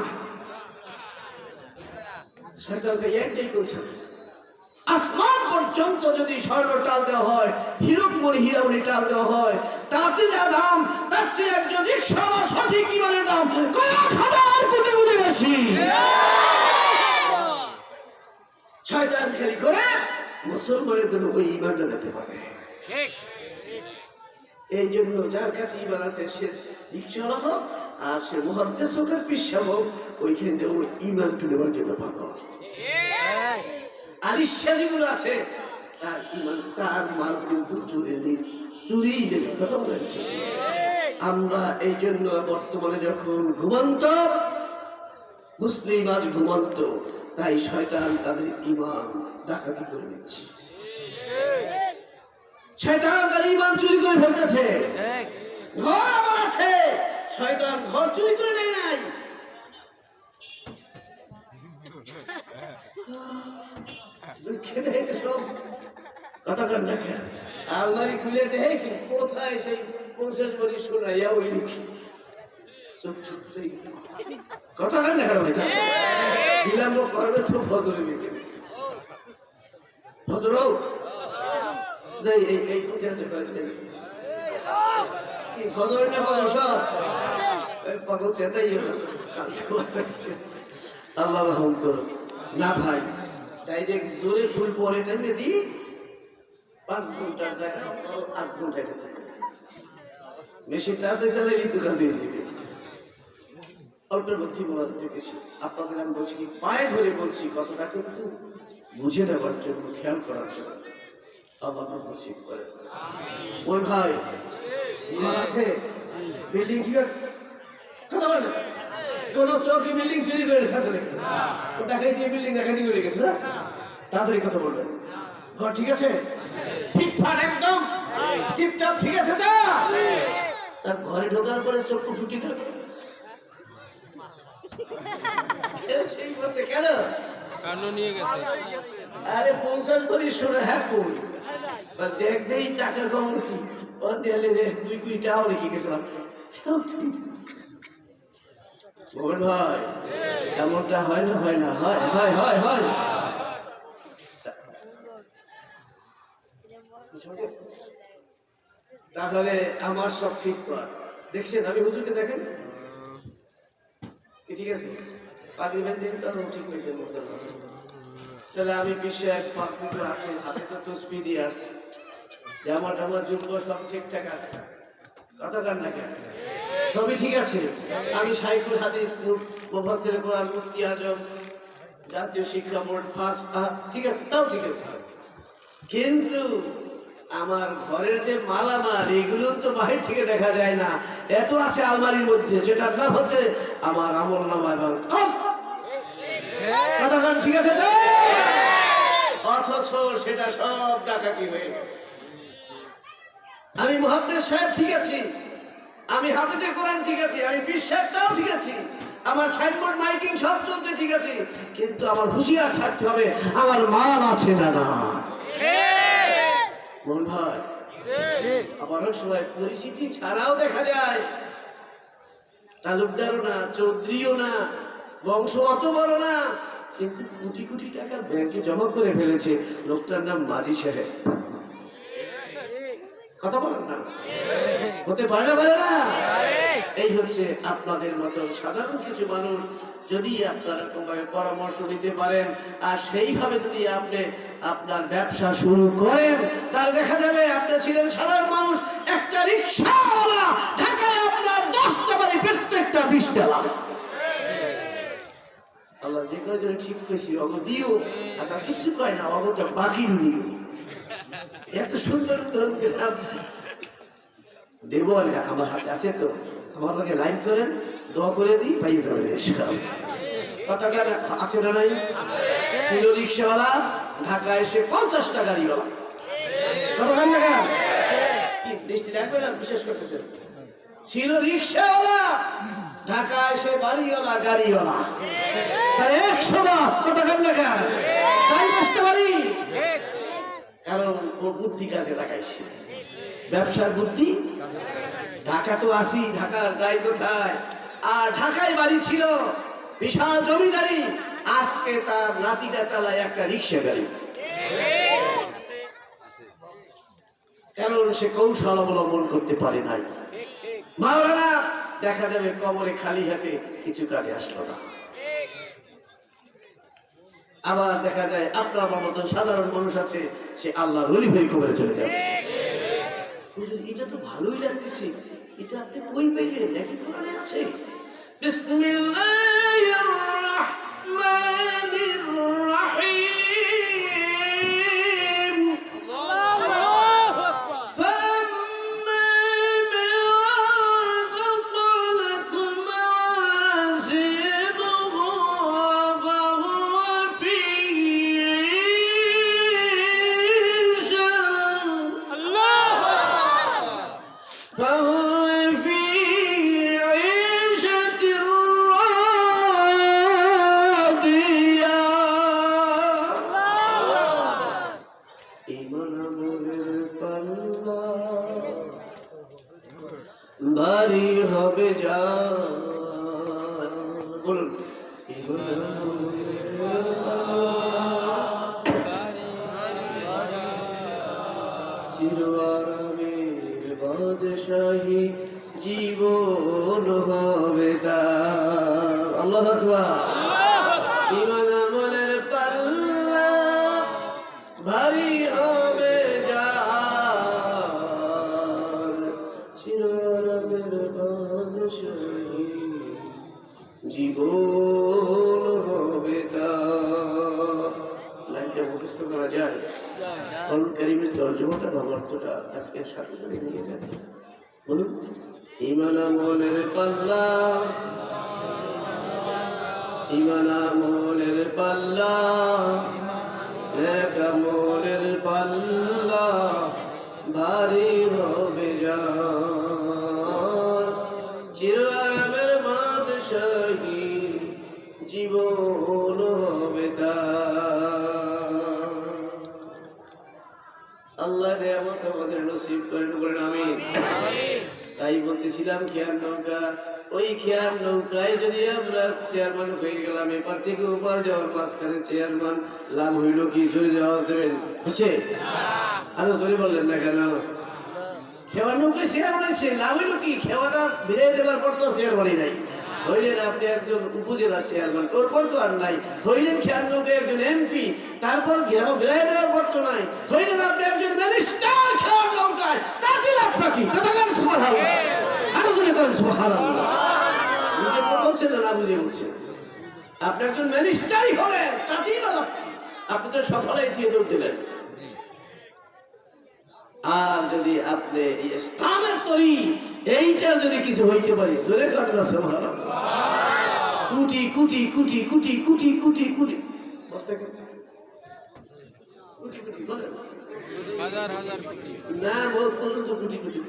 শয়তানকে একটাই কইছে আসমান পর্যন্ত যদি স্বর্ণ টাল দেওয়া হয় হীরকমণি হীরামণি টাল দেওয়া হয় তাতে যা দাম তার চেয়ে একজন রিকশাওয়ালা সঠিক ইমানের দাম কয়েক হাজার কোটি গুণে বেশি শয়তান খেলি করে মুসলমানের জন্য ওই ইমানটা দিতে পারে এই জন্য যার কাছে ইমান আছে সে রিকশাওয়ালা হোক আর সে মুহাদ্দিস হোক আর পিসা হোক ওইখান থেকে ওই ইমানটা নেওয়ার জন্য পাবো আলিশা যেগুলো আছে তার ইমান তার মাল কিন্তু চুরি দেবে কথা বলেছে আমরা এই জন্য বর্তমানে যখন ঘুমন্ত মুসলিম আজ ঘুমন্ত তাই শয়তান তাদের ইমান ডাকাতি করে দিচ্ছে শয়তান তার ইমান চুরি করে ফেলতেছে ঘর আমার আছে শয়তান ঘর চুরি করে নেয় নাই আলমারি খুলে দেখি কোথায় সেই 50 ভরি সোনা ওই লিখি কথা কান না দিলাম করবে তো ফজরে লিখে ফজর এই কোথায় আছে কি ফজর না ফজর সব পাগল সেটাই আল্লাহ রহম করো না ভাই ডাইরেক্ট জোরে ফুল পরে টেনে দিই 5 ঘন্টার জায়গা 8 ঘন্টা মেশিন তাড়াতাড়ি চালাই কিন্তু কাজ দিয়ে যাবে অল্পের মধ্যে বলা দেখেছি আপনাদের আমি বলছি কি পায়ে ধরে বলছি কথাটা কিন্তু বুঝে নেবার জন্য খেয়াল করার জন্য আল্লাহ নসিব করে ওই ভাই ঘর আছে বিল্ডিং ঠিক আছে কথা বলে কোন চৌকি বিল্ডিং চুরি করে রেখেছে নাকি টাকাই দিয়ে বিল্ডিং ডাকাতি করে গেছে না তাড়াতাড়ি কথা বলবেন ঘর ঠিক আছে ফিটফাট একদম টিপটপ ঠিক আছে তো তার ঘরে ঢোকার পরে চক্ষু ফুটি গেল সেই বসে কেন কানো নিয়ে গেছে আরে 50 ভরি সোনা হ্যাঁ কই দেখ দেই টাকার খবর কি ও দেলে 2 কোটি টাকা রেখে গেছিলাম বল ভাই এমনটা হয় না হয় না হয় হয় হয় হয় তাহলে আমার সব ঠিক কর দেখছেন আমি হুজুরকে দেখেন ঠিক আছে পাগড়ি বেঁধে তো ঠিক হয়ে গেল তাহলে আমি বিশ্বের পাগড়ি আছে হাতে তো তসবি দিয়ে আসছি জামা টামা জুতো সব ঠিকঠাক আছে কথা কান না কেন সবই ঠিক আছে আমি শাইখুল হাদিস মুফাসসির কোরআন মুফতি আজম জাতীয় শিক্ষা বোর্ড ফার্স্ট ঠিক আছে তাও ঠিক আছে কিন্তু আমার ঘরের যে মালামাল এগুলো তো বাহির থেকে দেখা যায় না এত আছে আলমারির মধ্যে যেটা লাভ হচ্ছে আমার আমলনামা এবং কথা কান ঠিক আছে তো অথচ সেটা সব ডাকাতি হয়ে গেছে আমি মুহাদ্দিস সাহেব ঠিক আছি আমি হাফেজে কোরআন ঠিক আছে আমি বিশ্বাসটাও ঠিক আছে আমার সাইনবোর্ড মাইকিং সব চলছে ঠিক আছে কিন্তু আমার হুঁশিয়ার থাকতে হবে আমার মাল আছে না না মন ভাই আবার অনেক সময় পরিচিতি ছাড়াও দেখা যায় তালুকদারও না চৌধুরীও না বংশ অত বড় না কিন্তু কোটি কোটি টাকা ব্যাংকে জমা করে ফেলেছে লোকটার নাম মাঝি সাহেব কথা বলেন না হতে পারে না এই হচ্ছে আপনাদের মতো সাধারণ কিছু মানুষ যদি আপনারা কোনোভাবে পরামর্শ নিতে পারেন আর সেইভাবে যদি আপনি আপনার ব্যবসা শুরু করেন তাহলে দেখা যাবে আপনি ছিলেন সাধারণ মানুষ একটা রিকশাওয়ালা ঢাকায় আপনার 10টা বাড়ি প্রত্যেকটা 20 টাকা আল্লাহ যে কয়জন ঠিক করেছি অগ দিও আর তা কিছু কয় না অগটা বাকি নিও এত সুন্দর উদাহরণ দিলাম দেবো আমার হাতে আছে তো আমার লোকে লাইন করেন দোয়া করে দিই পাইয়ে যাবেন কথাটা আছে না নাই ছিল রিক্সাওয়ালা ঢাকায় এসে 50টা গাড়িওয়ালা কতখান টাকা কি দৃষ্টি রাখবে না বিশেষ করতেছেন ছিল রিক্সাওয়ালা ঢাকায় এসে বাড়িওয়ালা গাড়িওয়ালা তার 100 মাস কতখান টাকা 4-5টা বাড়ি কারণ ওর বুদ্ধি কাজে লাগাইছে ব্যবসার বুদ্ধি। ঢাকা তো আসি, ঢাকার যাই কোথায়? আর ঢাকায় বাড়ি ছিল, বিশাল জমিদারি। আজকে তার নাতিটা চালায় একটা রিক্সা গাড়ি, কারণ সে কৌশল অবলম্বন করতে পারে নাই। মাওলানা দেখা যাবে কবরে খালি হাতে কিছু কাজে আসলো না। আবার দেখা যায় আপনার আমার মতন সাধারণ মানুষ আছে, সে আল্লাহর ওলি হয়ে কবরে চলে যাচ্ছে। হুজুর এটা তো ভালোই লাগতেছে, এটা আপনি কই পাইলেন? নাকি কোরআনে আছে? বিসমিল্লাহির রাহমানির রাহিম। আল্লাহু আকবার। ভারী হবে যা, বলুন চিরআরামের বাদশাহী জীবন হবে তার। আল্লাহু আকবার। ঈমান আমলের পাল্লা ভারী হবে যা, চিরআরামের বাদশাহী জীবন হবে তার। লাইনটা মুখস্থ করা যায়? কোরআন কারীমের তরজমাটা বা অর্থটা আজকে সাথে করে নিয়ে যান। বলুন, ঈমান আমলের পাল্লা, ঈমান আমলের পাল্লা, নেক আমলের পাল্লা ভারী হবে যার, চিরআরামের বাদশাহী জীবন হবে তার। আল্লাহ নিয়ামত আমাদের নসিব করেন, বলেন আমিন। তাই বলতেছিলাম খেয়ার নৌকা, ওই খেয়ার নৌকায় যদি আমরা চেয়ারম্যান হয়ে গেলাম, এপার থেকে ওপার যাওয়ার মাঝখানে চেয়ারম্যান, লাভ হইল কি? জোরে আওয়াজ দেবেন, হচ্ছে? আরো জোরে বললেন না কেন? খেওয়ার নৌকায় চেয়ারম্যান হয়েছে, লাভ হইল কি? খেওয়াটা বিদায় দেবার পর তো চেয়ারম্যানই নাই। হইলেন আপনি একজন উপজেলার চেয়ারম্যান, ওর পর তো আর নাই। হইলেন খেয়ার নৌকায় একজন এমপি, তারপর বিদায় দেওয়ার পর তো নাই। হইলেন আপনি একজন মিনিস্টার খেওয়ার নৌকায়, তাতে লাভ কি? কথা গান সুবহানাল্লাহ, আরো জোরে গান সুবহানাল্লাহ। বুঝে বলছেন না বুঝে বলছেন? আপনি একজন মিনিস্টারই হলেন, তাতেই বা লাভ কি? আপনি তো সফলাই দিয়ে দৌড় দিলেন। আর যদি আপনি ইসলামের তরি এইটার যদি কিছু হইতে পারি, জোরে কাটলা সুবহানাল্লাহ, কোটি কোটি কোটি কোটি কোটি কোটি কোটি না বহুত পর্যন্ত কোটি কোটি,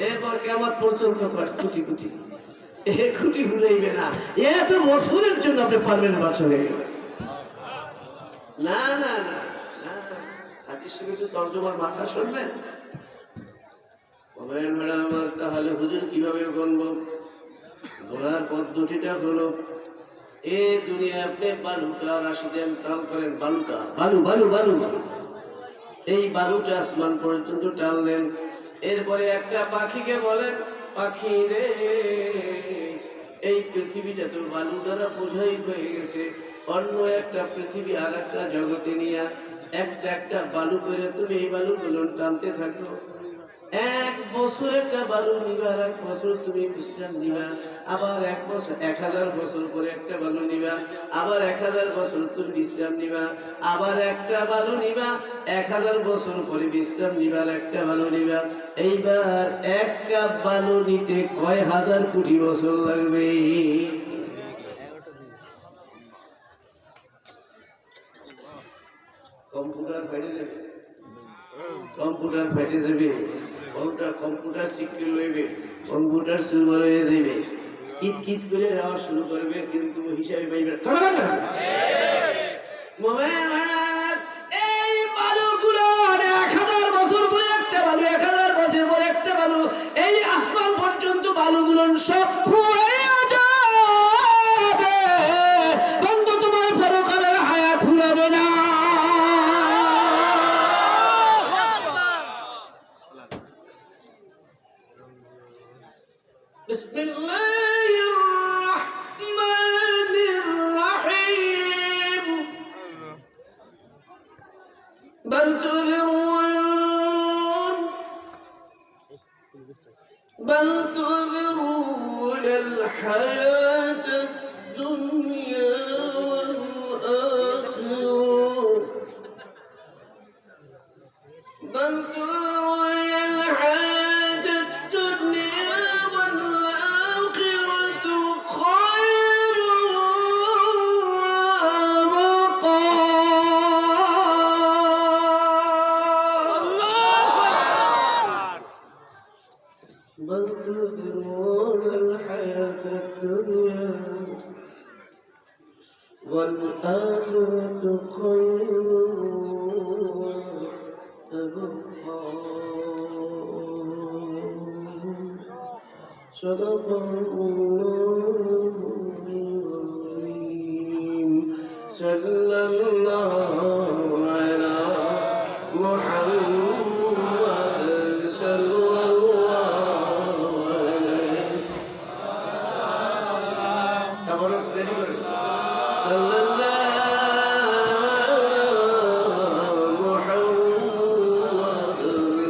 এরপর কিয়ামত পর্যন্ত কোটি কোটি, এ কোটি ভুলাইবে না। এত বছরের জন্য আপনি পারবেন বাদশা হয়ে গেলেন। না না না, তর্জমার মাথা শুনবেন আমার, তাহলে হুজুর কিভাবে গণব? গোনার পদ্ধতিটা হলো, এ দুনিয়া আপনি বালুকা রাশি দেন, টান করেন, বালুকা বালু বালু বালু, এই বালুটা আসমান পর্যন্ত টানলেন। এরপরে একটা পাখিকে বলেন, পাখি রে, এই পৃথিবীটা তো বালু দ্বারা বোঝাই হয়ে গেছে, অন্য একটা পৃথিবী আর একটা জগতে নিয়ে একটা একটা বালু করে তুমি এই বালুগুলো টানতে থাকো। 1 বছর একটা বালু নিবা, আর 1 বছর তুমি বিশ্রাম নিবা, আবার 1 বছর 1000 বছর পরে একটা বালু নিবা, আবার 1000 বছর তুমি বিশ্রাম নিবা, আবার একটা বালু নিবা, 1000 বছর পরে বিশ্রাম নিবা, একটা বালু নিবা। এইবার এক কাপ বালু নিতে কয় হাজার কোটি বছর লাগবে? কম্পিউটার ফেটে যাবে, কম্পিউটার ফেটে যাবে, কম্পিউটার শিখতে লইবে, কম্পিউটার সুরবার হয়ে যাবে, কিট কিট করে যাওয়া শুরু করবে, কিন্তু হিসাবে পাইবে না। এই বালুগুলো 1000 বছর পরে একটা বালু 1000 بل تؤثرون الحياة الدنيا والآخرة بل تؤثرون الحياة الدنيا والآخرة خير وأبقى بل تؤثرون الحياة الدنيا والآخرة خير وأبقى صدق الله العظيم صلى الله على محمد صلى الله عليه صلى الله محمد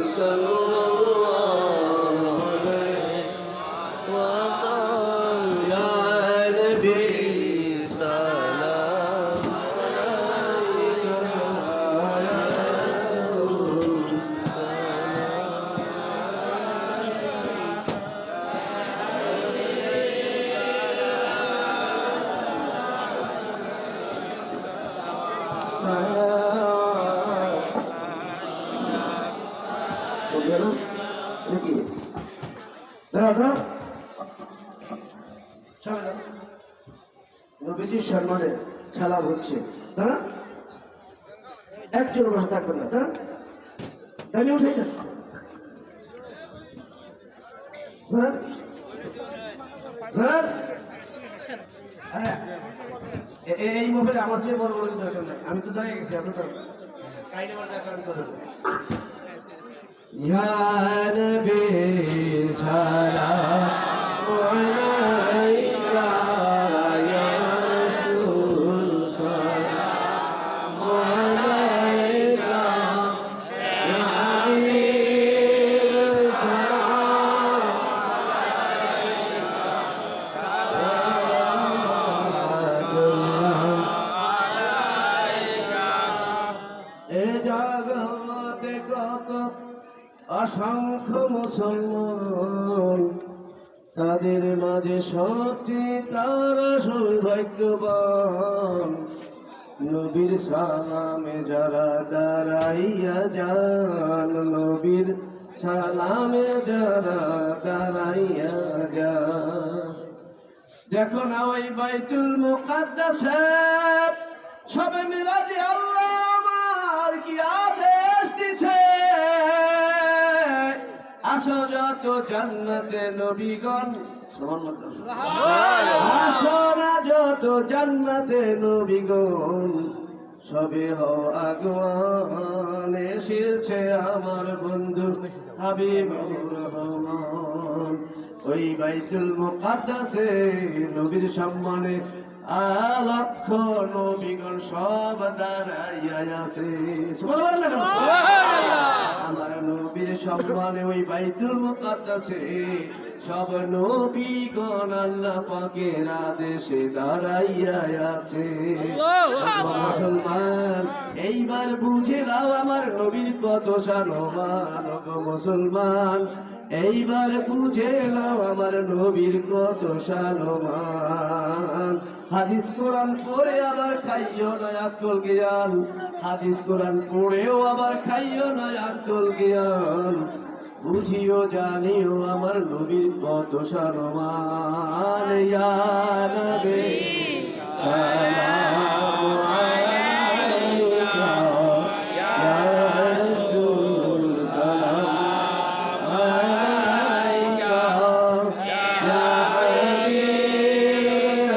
صلى الله عليه وسلم يا نبي سلام عليك يا رسول নবীজির সম্মানে সালাম হচ্ছে তারা একজন বসে থাকবেন না তারা দাঁড়িয়ে উঠে যান এই মোবাইলে আমার চেয়ে বড় বড় দরকার নাই আমি তো দাঁড়িয়ে গেছি আপনি তো কাইনে মাঝে কারণ করেন ইয়া নবী সালাম আলাইকা ইয়া রাসূল সালাম আলাইকা ইয়া হাবিব সালাম এ জগতে কত অসংখ্য মুসলমান তাদের মাঝে সবচেয়ে তারা সৌভাগ্যবান নবীর সালামে যারা দাঁড়াইয়া যান নবীর সালামে যারা দাঁড়াইয়া যান দেখো না ওই বাইতুল মুকাদ্দাসে সবে মিরাজে আল্লাহ আমার কি আদেশ দিছে আসো যত জান্নাতে নবীগণ আসো না যত জান্নাতে নবীগণ সবে হও আগোয়ান এসেছে আমার বন্ধু হাবিবুর রহমান ওই বাইতুল মুকাদ্দাসে নবীর সম্মানে লক্ষ নবীগণ সব দাঁড়াইয়া আছে আমার নবীর সম্মানে ওই বাইতুল মুকাদ্দাসে সব নবীগণ আল্লাহ পাকের আদেশে দাঁড়াইয়া আছে মুসলমান এইবার বুঝে নাও আমার নবীর কত সম্মান মুসলমান এইবার বুঝে নাও আমার নবীর কত সম্মান হাদিস কোরআন পড়ে আবার খাইও না আকুল জ্ঞান হাদিস কোরআন পড়েও আবার খাইও না আকুল জ্ঞান বুঝিও জানিও আমার নবীর কত সম্মান ইয়া নবী সালামু আলাইকা ইয়া রাসূল সালাম আলাইকা ইয়া হাবিব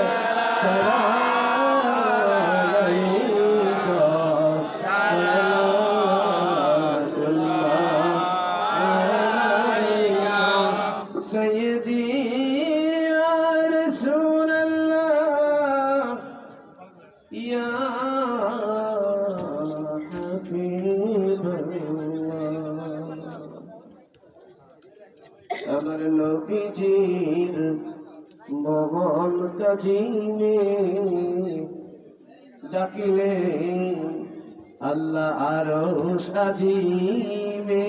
সালাম আলাইকা سيدي يا رسول الله يا আমার নবীজির ভবন কাজিনে ডাকিলে আল্লাহ আরো সাজিবে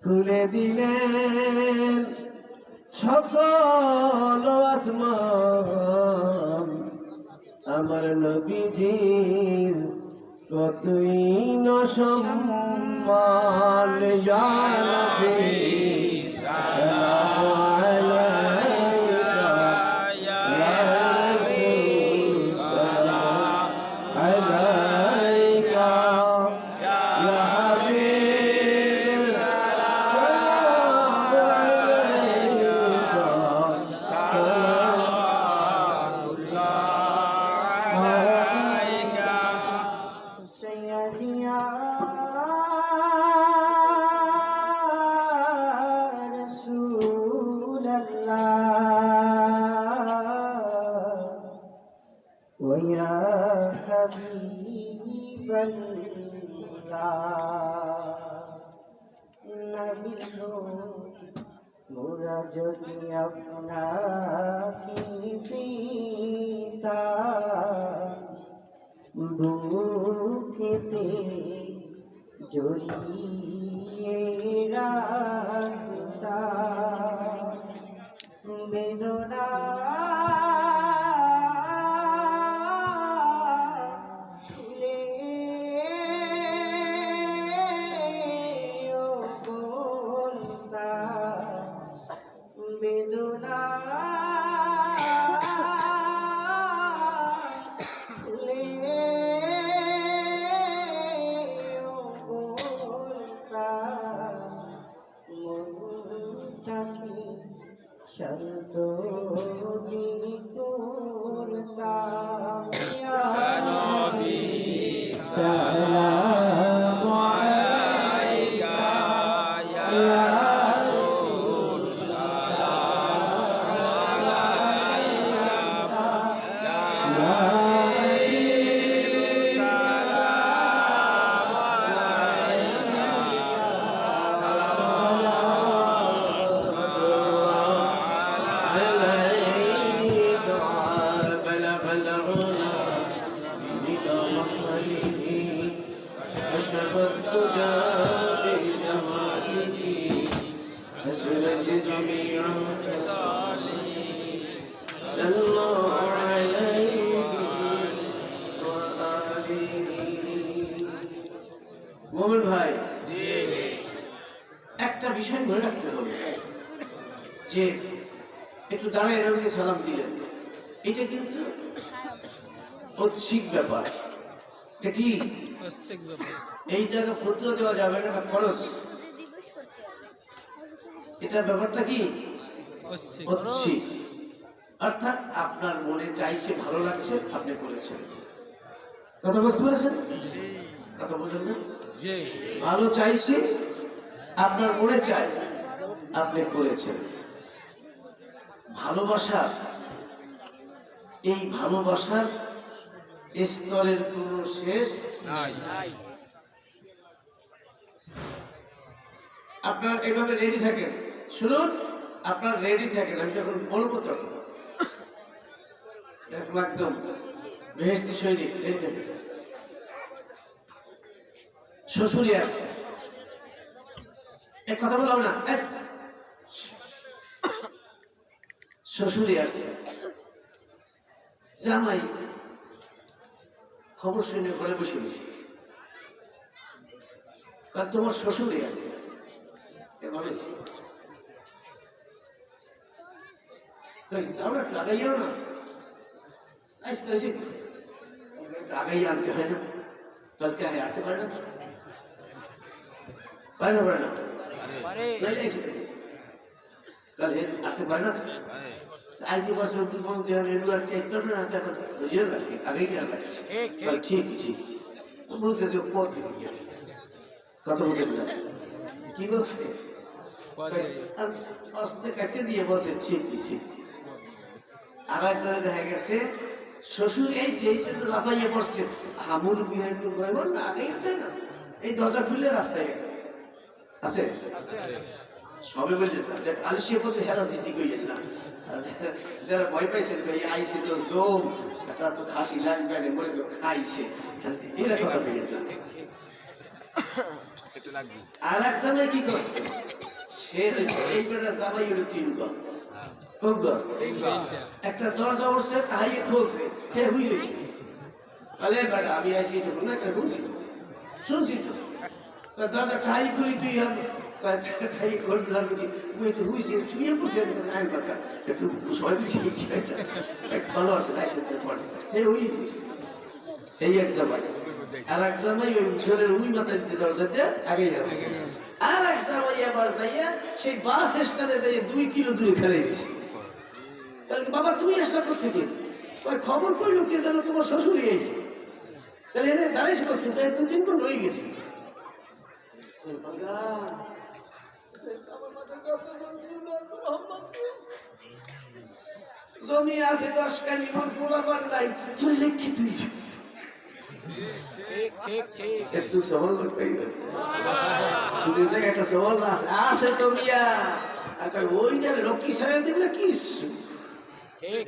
খুলে দিলেন সকল আসমান আমার নবীজির কতই ন সম্মান ইয়া নবী সালামু আলাইকা ইয়া রাসূল সালাম আলাইকা ইয়া হাবিব সালাম আলাইকা সালামুল্লাহ আলাইকা সাইয়্যিদিয়া ويا حبيب الله نبي মোরা যদি আপনাকে পেতাম বুকেতে জড়িয়ে রাখতাম বেদনা বেদনা মনটাকে শান্ত করতাম ইয়া নবী সালামু আলাইকা ইয়া حسنت جميع خصاله صلى الله عليه وآله মোমিন ভাই একটা বিষয় মনে রাখতে হবে যে একটু দাঁড়ায় নবীকে সালাম দিলেন এটা কিন্তু ঐচ্ছিক ব্যাপার এটা কি ঐচ্ছিক ব্যাপার এই টাকা ফতুয়া দেওয়া যাবে না খরচ এটার ব্যাপারটা কি ঐচ্ছিক অর্থাৎ আপনার মনে চাইছে ভালো লাগছে আপনি করেছেন কথা বুঝতে পেরেছেন কথা বললেন না ভালো চাইছে আপনার মনে চাই আপনি করেছেন ভালোবাসা এই ভালোবাসার স্তরের কোনো শেষ নাই আপনার এভাবে রেডি থাকেন শুনুন আপনার রেডি থাকেন আমি যখন বলবো তখন একদম বেহেশতি সৈনিক রেডি থাকেন শ্বশুরি আসছে এক কথা বললাম না শ্বশুরি আসছে জামাই খবর শুনে ঘরে বসে গেছি তোমার শ্বশুরি আসছে লাগাইও না লাগাইয়া আনতে হয় না কালকে আনতে পারে না পারে না পারে না কাল আসতে পারে না আজকে বছর আগে কি ঠিক ঠিক বুঝতেছি কথা বুঝে কি বলছে অস্ত্র কাটতে দিয়ে বলছে ঠিক ঠিক আর একজনে দেখা গেছে শ্বশুর এই সেই জন্য লাফাইয়ে পড়ছে হামুর বিহার না আগেই না এই দরজা খুললে রাস্তায় গেছে আছে সবে বললেন না, আলসিয়া করতে হেরাসিটি কইলেন না, যারা ভয় পাইছেন ভাই আইসে তো জোম একটা তো খাসি লাগবে না মরে তো খাইছে, এরা কথা কইলেন না। আর এক সময় কি করছে সে এই বেটা জামাই হলো 3 ঘর, কোন ঘর? একটা দরজা উঠছে তাহাইয়ে খুলছে, হে হুই গেছে, বলে বেটা আমি আইসি তো না কেন বুঝছি তো শুনছি তো দরজা ঠাই খুলি তুই ঠাই খুলবি ধরবি তুই একটু হুইছে শুয়ে বসে আমি বাকা একটু সবাই পিছিয়ে গেছি ভালো আছে আইসে হে হুই গেছে। এই এক জামাই আর এক জামাই ওই উঠোনের উই মাথা দিতে দরজা দিয়ে আগে যাচ্ছে, আর এক জামাই আবার যাইয়া সেই বাস স্ট্যান্ডে যাইয়া 2 কিলো দূরে খেলে গেছে। বাবা তুমি আসলা কোথেকে? ওই খবর কইলো কে যেন তোমার শ্বশুরই আইছে, তাহলে এনে দাঁড়াইছে কত 2-3 ঘন্টা হয়ে গেছে। জমি আছে 10 কানি মোর পোলাপান নাই তুই লেখি তুই একটু সহল কইবে বুঝে যায় একটা সহল আছে তো মিয়া আর কই ওইটা লক্ষ্মী সারা দিবে না কিছু ঠিক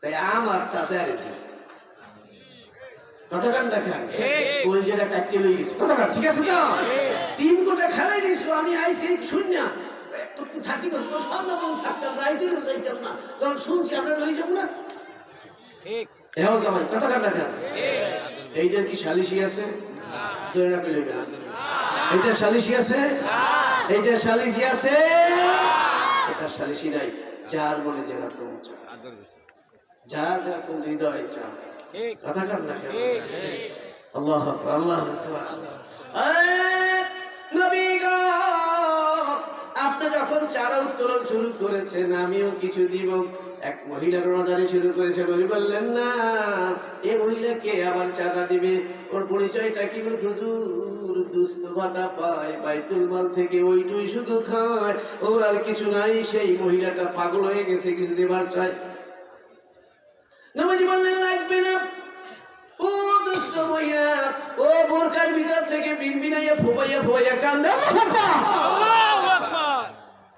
তাই আমার তা জারিটি কতক্ষণ দেখেন কোল যেটা কাটতে লই গেছে কতক্ষণ ঠিক আছে তো 3 গোটা খেলাই দিছো আমি আইছি শূন্য থাকি কত সব না কোন থাকতাম রাইতেও যাইতাম না যখন শুনছি আমরা লই যাব না ঠিক এও জামাই কতক্ষণ দেখেন এইটা কি সালিশি আছে জয়না কইলে না এইটা সালিশি আছে এইটা সালিশি আছে এটা সালিশি নাই যার মনে যেরকম যার যেরকম হৃদয় চা ঠিক কতক্ষণ দেখেন আল্লাহু আকবার আল্লাহু আকবার। নবী গো আপনি যখন চারা উত্তোলন শুরু করেছেন আমিও কিছু দিব। এক মহিলা রোনাদারি শুরু করেছে, নবী বললেন না এ মহিলাকে আবার চাঁদা দিবে, ওর পরিচয়টা কি? বলে হুজুর দুস্থ ভাতা পায় বাইতুল মাল থেকে ওইটুই শুধু খায়, ওর আর কিছু নাই। সেই মহিলাটা পাগল হয়ে গেছে, কিছু দেবার চায়। নবী বললেন লাগবে না। ও দুস্থ মহিলা ও বোরকার ভিতর থেকে বিনবিনাইয়া ফোবাইয়া ফোবাইয়া কান্দে,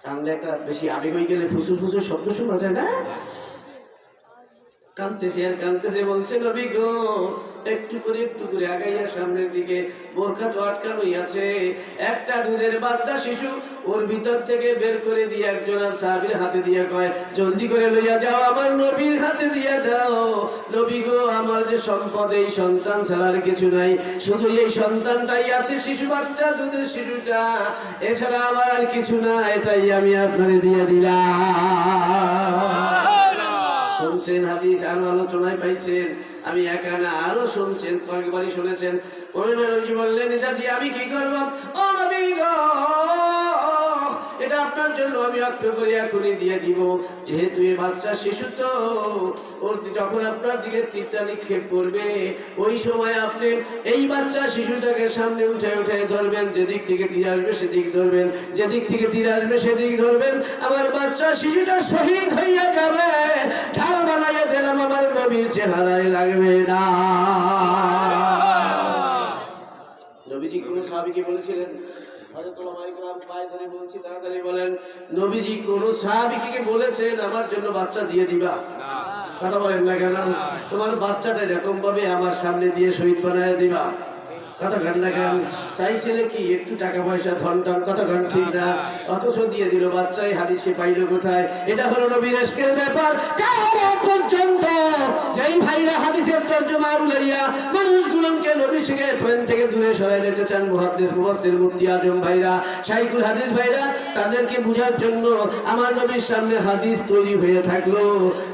কান্দে একটা বেশি আবেগ হয়ে গেলে ফুসুর ফুসুর শব্দ শোনা যায় না, কাঁদতেছে আর কাঁদতেছে। বলছে নবী গো একটু করে আগাইয়া সামনের দিকে বোরখা তো আটকানোই আছে, একটা দুধের বাচ্চা শিশু ওর ভিতর থেকে বের করে দিয়ে একজন আর সাহাবীর হাতে দিয়া কয় জলদি করে লইয়া যাও, আমার নবীর হাতে দিয়া দাও। নবী গো আমার যে সম্পদ এই সন্তান ছাড়ার কিছু নাই, শুধু এই সন্তানটাই আছে, শিশু বাচ্চা দুধের শিশুটা, এছাড়া আমার আর কিছু না, এটাই আমি আপনারে দিয়ে দিলাম। শুনছেন হাদিস আরো আলোচনায় পাইছেন, আমি একা না আরো শুনছেন, কয়েকবারই শুনেছেন। ওই নবী বললেন এটা দিয়ে আমি কি করব? ও নবী গো এটা আপনার জন্য আমি অক্ষয় করে এখনই দিয়ে দিব, যেহেতু এই বাচ্চা শিশু তো ওর যখন আপনার দিকে তীরটা নিক্ষেপ করবে ওই সময় আপনি এই বাচ্চা শিশুটাকে সামনে উঠে উঠে ধরবেন, যেদিক থেকে তীর আসবে সেদিক ধরবেন, যেদিক থেকে তীর আসবে সেদিক ধরবেন, আমার বাচ্চা শিশুটা শহীদ হইয়া যাবে, ঢাল বানাইয়া দিলাম, আমার নবীর চেহারায় লাগবে না। নবীজি কোন সাহাবীকে বলেছিলেন? নবীজি কোন সাহাবীকে বলেছেন আমার জন্য বাচ্চা দিয়ে দিবা? কথা বলেন না কেন? তোমার বাচ্চাটা এরকম ভাবে আমার সামনে দিয়ে শহীদ বানায় দিবা? কথা গান না কেন? চাইছিলে কি একটু টাকা পয়সা ধন টন, কথা গান ঠিক না, অথচ দিয়ে দিল বাচ্চাই। হাদিসে পাইল কোথায়? এটা হলো নবীর ইশকের ব্যাপার। কিয়ামত পর্যন্ত যেই ভাইরা হাদিসের তরজমা লইয়া মানুষগুলোকে নবী থেকে প্রেম থেকে দূরে সরাই নিতে চান, মুহাদ্দিস মুফাসসির মুফতি আজম ভাইরা, শাইখুল হাদিস ভাইরা, তাদেরকে বুঝার জন্য আমার নবীর সামনে হাদিস তৈরি হয়ে থাকলো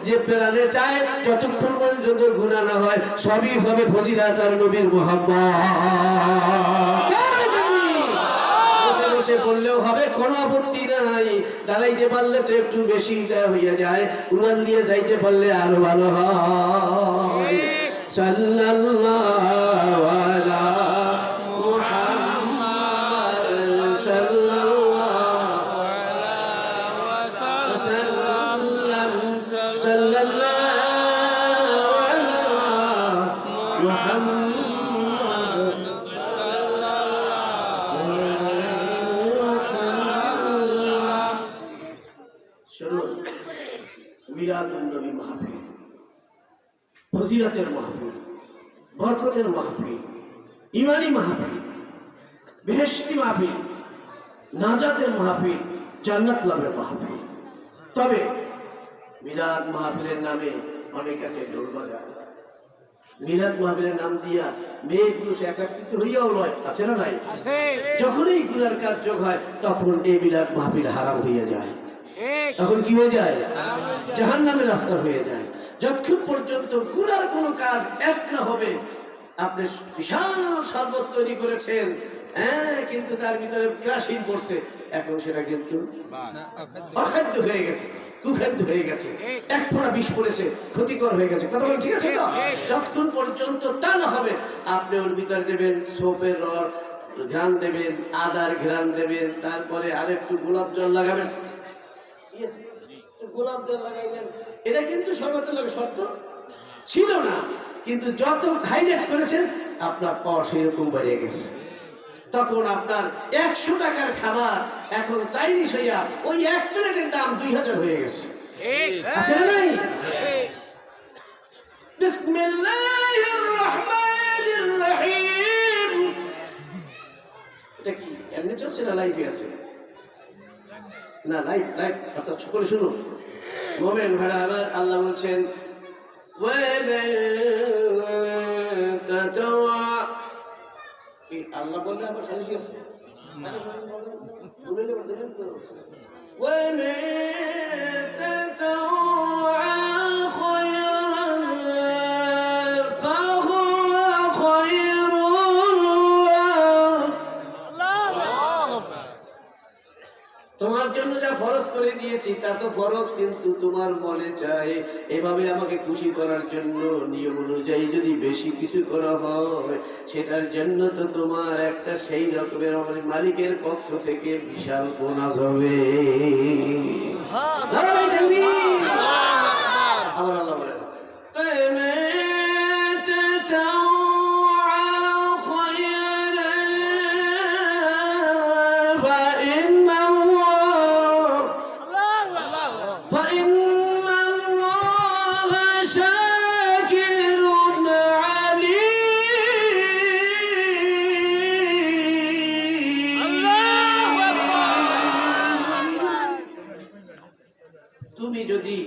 যে প্রাণে চায় যতক্ষণ পর্যন্ত গুনাহ না হয় সবই হবে ফজিলত আর নবীর মুহাব্বত। বসে বসে বললেও হবে, কোনো আপত্তি নাই, দাঁড়াইতে পারলে তো একটু বেশি হইয়া যায়, উড়াল দিয়ে যাইতে পারলে আরো ভালো হয়। সাল্লাল্লাহু আলা মুহাম্মাদ সাল্লাল্লাহু আলাইহি ওয়াসাল্লাম সাল্লাল্লাহু আলা মুহাম্মাদ মিলাদুন নবী মাহফিল, ফজিলতের মাহফিল, বরকতের মাহফিল, ইমানি মাহফিল, বেহেশতি মাহফিল, নাজাতের মাহফিল, জান্নাত লাভের মাহফিল। তবে মিলাদ মাহফিলের নামে অনেক আছে ঢোল বাজায়। মিলাদ মাহফিলের নাম দিয়া মেয়ে পুরুষ একত্রিত হইয়াও নয়, আছে না নাই? যখনই গুনার কাজ যোগ হয় তখন এই মিলাদ মাহফিল হারাম হইয়া যায়। তখন কি হয়ে যায়? জাহান্নামের রাস্তা হয়ে যায়। যতক্ষণ পর্যন্ত গুনার কোনো কাজ এক না হবে, আপনি বিশাল শরবত তৈরি করেছেন, হ্যাঁ, কিন্তু তার ভিতরে ক্রাসিন পড়ছে, এখন সেটা কিন্তু অখাদ্য হয়ে গেছে, কুখাদ্য হয়ে গেছে, এক ফোঁটা বিষ পড়েছে, ক্ষতিকর হয়ে গেছে। কথা বলেন ঠিক আছে তো? যতক্ষণ পর্যন্ত তা না হবে, আপনি ওর ভিতরে দেবেন সোপের রস, ঘ্রাণ দেবেন, আদার ঘ্রাণ দেবেন, তারপরে আরেকটু গোলাপ জল লাগাবেন। গোলাপ জল লাগাইলেন, এটা কিন্তু শরবতের লাগে শর্ত ছিল না, কিন্তু যত হাইলাইট করেছেন আপনার পাওয়ার সেই রকম বেড়ে গেছে। তখন আপনার 100 টাকার খাবার এখন চাইনিজ হইয়া ওই এক প্লেটের দাম 2000 হয়ে গেছে। আছে না নাই? বিসমিল্লাহির রহমানির রহিম। এটা কি এমনি চলছে না লাইভে আছে? না, লাইভ লাইভ অর্থাৎ সকলে শুনুন। মোমেন ভাড়া আবার আল্লাহ বলছেন আল্লাহ বললে আবার সালিশি আছে, তোমার জন্য যা ফরজ করে দিয়েছি তা তো ফরজ, কিন্তু তোমার মনে চায় এভাবে আমাকে খুশি করার জন্য নিয়ম অনুযায়ী যদি বেশি কিছু করা হয়, সেটার জন্য তো তোমার একটা সেই রকমের আমার মালিকের পক্ষ থেকে বিশাল বোনাস হবে। আবার আল্লাহ বলেন যদি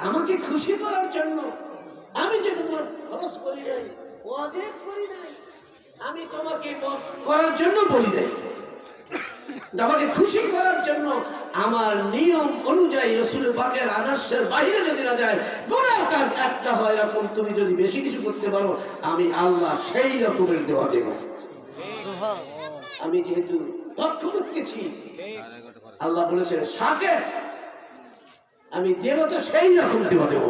আমাকে খুশি করার জন্য আমি যেটা তোমার খরচ করি নাই, ওয়াজিব করি নাই, আমি তোমাকে করার জন্য বলি নাই, আমাকে খুশি করার জন্য আমার নিয়ম অনুযায়ী রাসূল পাকের আদর্শের বাইরে যদি না যায়, গুনার কাজ একটা হয়, এরকম তুমি যদি বেশি কিছু করতে পারো, আমি আল্লাহ সেই রকমের দেওয়া দেব। আমি যেহেতু লক্ষ্য করতেছি, আল্লাহ বলেছেন শাকের আমি দেব তো সেই রকম দেওয়া দেবো।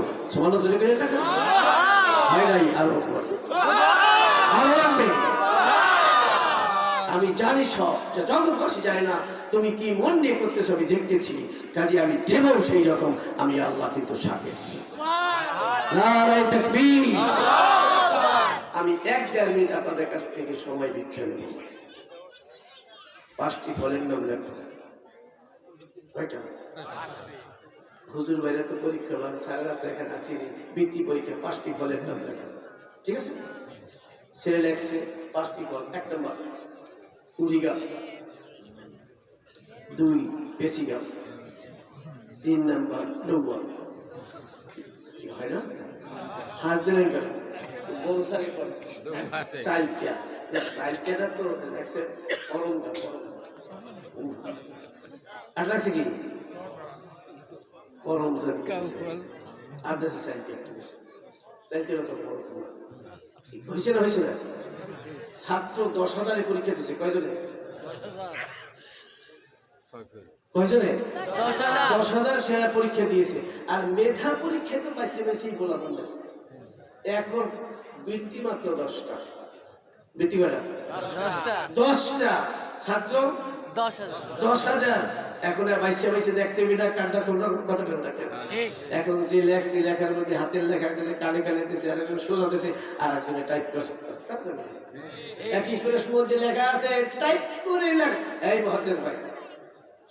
আমি জানি সব, জগৎবাসী জানে না তুমি কি মন নিয়ে করতেছো, আমি দেখতেছি, কাজে আমি দেব সেই রকম। আমি আল্লাহ কিন্তু শাকের। নারায়ে তাকবীর। আমি 1-1.5 মিনিট আপনাদের কাছ থেকে সময় ভিক্ষা নেব। 5টি ফলের নাম লেখো। কয়টা? হুজুর বাইরে তো পরীক্ষা হয়, সারা রাত এখানে আছি, বৃত্তি পরীক্ষা, 5টি ফলের নাম লেখা। ঠিক আছে? ছেলে লেখছে 5টি ফল। 1 নম্বর উরিগাম, 2 পেসিগাম, 3 নম্বর ডুবল। কি হয় না? হাঁস দিলেন কেন? বৌসারি ফল সাইলকিয়া, সাইলকিয়াটা তো লেখছে অরঞ্জা, আর লাগছে কি করমজা, আর দেশে সাইলকিয়া সাইলকিয়া তো হয়েছে না? হয়েছে না? ছাত্র 10,000 পরীক্ষা দিচ্ছে। কয়জনে? 10,000 সেরা পরীক্ষা দিয়েছে। আর মেধা পরীক্ষা তো বেশি বলা বলছে। এখন বৃত্তি মাত্র 10টা। বৃত্তি কটা? 10টা। ছাত্র 10,000। এখন বাইশে দেখতে বিনা কান্ডা করলো কত ঘন্টা। এখন যে লেখছে, লেখার মধ্যে হাতের লেখা, একজনে কানে কানে দিচ্ছে, আর একজন সোজা দিচ্ছে, আর একজনে টাইপ করছে। একই করে মধ্যে লেখা আছে, টাইপ করে লেখা। এই মুহাদ্দিস ভাই,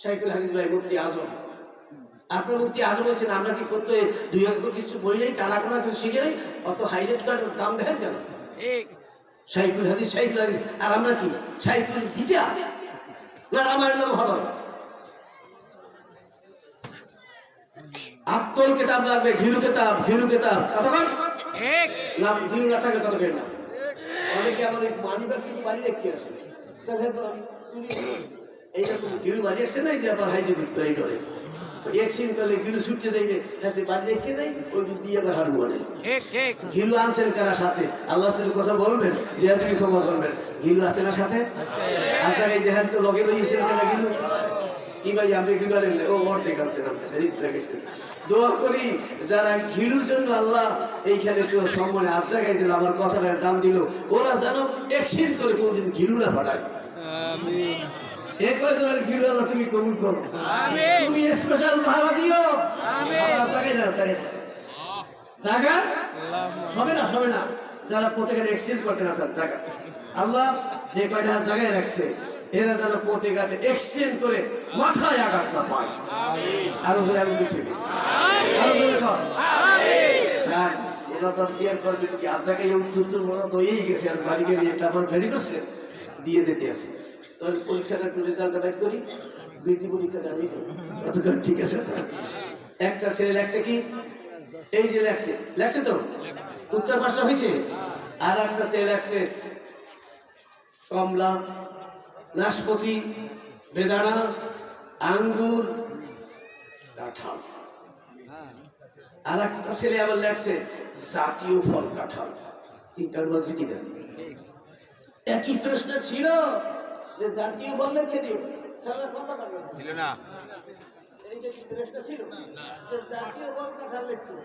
শাইখুল হাদিস ভাই, মুফতি আজম, আপনার মুক্তি আজম হয়েছেন, আমরা কি করতে দুই অক্ষর কিছু বই নেই, টানা কোনা কিছু শিখে নেই, অত হাইলাইট করার দাম দেখেন কেন? সাইকুল হাদিস, সাইকুল হাদিস, আর আমরা কি সাইকুল গীতা না রামায়ণ না মহাভারত? আক্কল কিতাব লাগবে, ঘিলু কিতাব, ঘিলু কিতাব কতক্ষণ না ঘিলু না থাকে কতক্ষণ না। অনেকে আমাদের মানিবার কিছু বাড়ি রেখে আসে, এইরকম ঘিলু বাড়ি আসছে না, এই যে আপনার হাইজে ঘুরতে এই ধরে এক্সিডেন্ট করলে ঘিলু ছুটতে যাইবে, বাড়ি রেখে যাই ওই দিয়ে আবার হারু বলে ঘিলু আনছেন কারা সাথে, আল্লাহ সাথে কথা বলবেন, রিয়া তুমি ক্ষমা করবেন, ঘিলু আছে না সাথে? আপনার এই দেহান তো লগে রয়েছেন কেনা ঘিলু কি ভাই আপনি কি করেন? ও অর্ধেক আছেন, দোয়া করি যারা ঘিলুর জন্য আল্লাহ এইখানে তো সম্মানে হাত জায়গায় দিল, আমার কথাটার দাম দিল, ওরা যেন এক্সিডেন্ট করে কোনদিন ঘিলু না ফাটায়। তুমি কবুল করো, তুমি স্পেশাল ভাড়া দিও, জায়গা সবে না সবে না, যারা প্রত্যেকটা এক্সিডেন্ট করতে না স্যার জায়গা আল্লাহ যে কয়টা জায়গায় রাখছে এরা যেন প্রত্যেকটা এক্সিডেন্ট করে মাথায় আঘাত না পায়। আরো জোরে আমি দেখি, আরো জোরে কর। হ্যাঁ ওরা তো ক্লিয়ার করবে কি আজ জায়গায় উত্তর মনে তো হয়েই গেছে, আর বাড়ি গেলে এটা আমার রেডি করছে দিয়ে দিতে আছে। তোর পরীক্ষাটা একটু রেজাল্টটা বের করি, বৃত্তি পরীক্ষাটা কতক্ষণ ঠিক আছে? একটা ছেলে লেখছে কি এই যে লেখছে লেখছে তো উত্তর পাঁচটা হয়েছে, আর একটা ছেলে লেখছে কমলা, নাশপাতি, বেদানা, আঙ্গুর, কাঁঠাল। আর একটা ছেলে আবার লেখছে জাতীয় ফল কাঁঠাল। তিনটার মধ্যে কিনা একই প্রশ্ন ছিল যে জাতীয় ফল লিখে দিও, ছিল না? এই যে প্রশ্ন ছিল যে জাতীয় ফল কাঁঠাল লিখছো,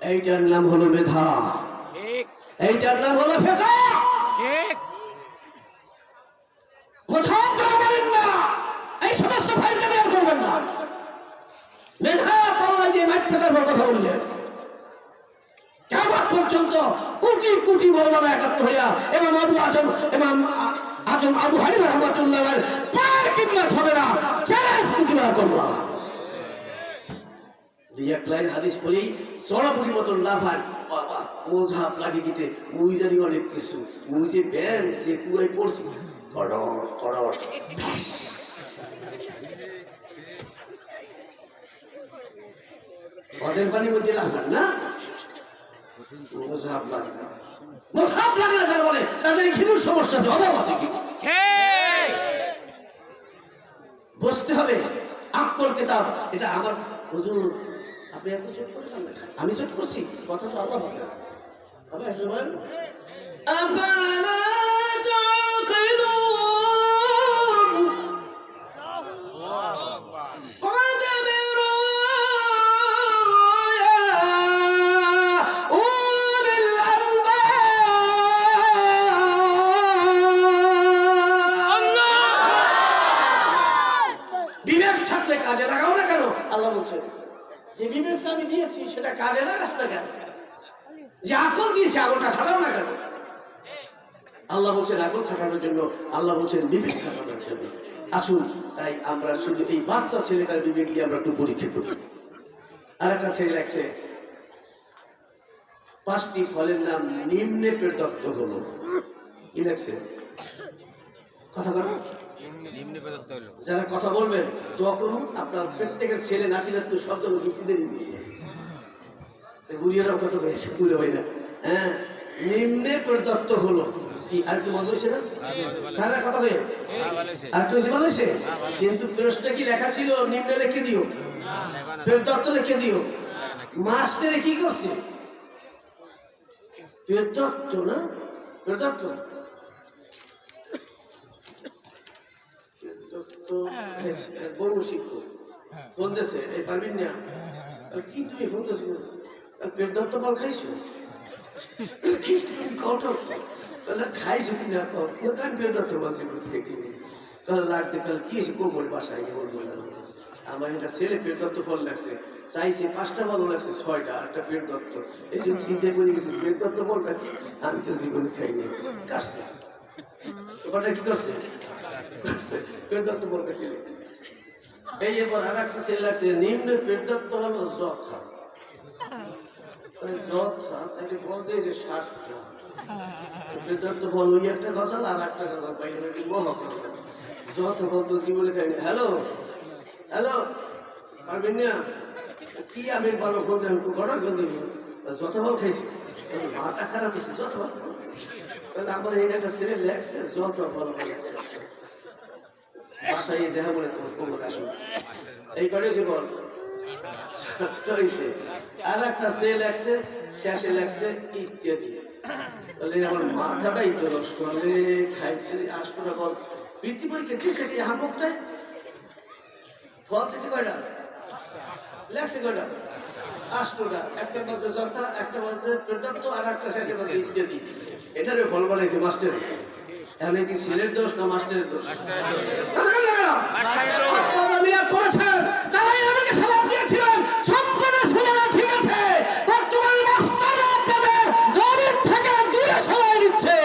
এইটার নাম হলো মেধা, এইটার নাম হলো ফেকা। কোথাও কথা বলেন না, এই সমস্ত ফাইলটা বের করবেন না। মেধা পাল্লাই দিয়ে মাঠ ফেকার পর কথা বললেন, কেমন পর্যন্ত কোটি কোটি মৌলানা একাত্ম হইয়া এবং আজম আবু হানিফা রাহমাতুল্লাহ পার কিন্নাত হবে না, চ্যালেঞ্জ কুটিবার করবা। দুই এক লাইন হাদিস পড়েই চড়াপুরি মতন লাভ হয়, বাবা মোজাহাব লাগে গিতে মুই জানি অনেক কিছু, মুই যে ব্যান যে কুয়ায় পড়ছি করড় করড় ওদের পানির মধ্যে লাভ না, মোজাহাব লাগে না, মোজাহাব লাগে না যারা বলে তাদের ঘিলুর সমস্যা আছে, অভাব আছে। কি বুঝতে হবে আক্কল কিতাব, এটা আমার হুজুর আপনি এত চোট করলেন, আমি চোট করছি, কথা তো আল্লাহ হবে। বিবেক থাকলে কাজে লাগাও না কেন? আল্লাহ বলছেন যে বিবেকটা আমি দিয়েছি সেটা কাজে লাগাস না কেন? যে আকল দিয়েছে আকলটা খাটাও না কেন? আল্লাহ বলছেন আকল খাটানোর জন্য, আল্লাহ বলছেন বিবেক খাটানোর জন্য। আসুন তাই আমরা শুধু এই বাচ্চা ছেলেটার বিবেক দিয়ে আমরা একটু পরীক্ষা করি। আর একটা ছেলে লাগছে 5টি ফলের নাম নিম্নে প্রদত্ত হলো, কি লাগছে? কথা বলুন, যারা কথা বলবেন দোয়া করুন, আপনার প্রত্যেকের ছেলে নাতি নাতি সব জন যুক্তিদের বুড়িয়ারাও কত বুঝে ভাই না। হ্যাঁ নিম্নে প্রদত্ত হলো কি, আর একটু মজা হয়েছে না? সারা কথা হয়ে আর একটু বেশি ভালো হয়েছে, কিন্তু প্রশ্নে কি লেখা ছিল নিম্নে লিখে দিও, প্রদত্ত লিখে দিও। মাস্টারে কি করছে? প্রদত্ত না প্রদত্ত বড় শিক্ষক কোন দেশে? এই পারবেন না কি তুমি ফোন করছো? পেট দত্ত ফল খাইছো? কি তুমি কটো খাইছো কিনা? আমি পেট দত্ত বলছি লাগতে কাল কি এসে কোন বাসায় বলবো না। আমার একটা ছেলে পেট দত্ত ফল লাগছে, চাইছে 5টা ফল লাগছে 6টা, একটা পেট দত্ত। এই জন্য চিন্তা করে গেছি পেট দত্ত ফলটা আমি তো জীবনে খাইনি, কাটছে ওটা কি করছে পেটদত্ত বল কেটে গেছে। এই এবার আর একটা ছেলে লাগছে নিম্ন পেটদত্ত হলো যথা, যথা তাকে বল দিয়েছে 60টা পেটদত্ত বল, ওই একটা গজাল আর একটা গজাল পাইলে মহা গজাল যত বলতো জীবনে খাইনি। হ্যালো হ্যালো পারবেন না কি আমি বলো ফোন ঘটনা কিন্তু যত বল খাইছি মাথা খারাপ হয়েছে যত বল। আমার এই একটা ছেলে লেগছে যত বল বলেছে বাসায় দেখা মনে তোমার কোমর আসবে এই করেছি বল হয়েছে। আর একটা ছেলে লেগছে শেষে লেগছে ইত্যাদি। তাহলে আমার মাথাটাই তো নষ্ট হলে খাইছে আসলে বল বৃত্তি পরীক্ষা দিচ্ছে কি হামুকটাই ফল শেষে কয়টা লেগছে কয়টা 8টা, একটা বাজে যথা, একটা বাজে পেটদত্ত আর একটা শেষে বাজে ইত্যাদি। এটারে ফল বলাইছে মাস্টার। এখানে কি ছেলের দোষ না মাস্টারের দোষ? তারাই আমাকে সালাম দিয়েছিলেন সম্পূর্ণ শোনা ঠিক আছে। বর্তমানে মাস্টাররা আপনাদের গরিব থেকে দূরে সরাই দিচ্ছে।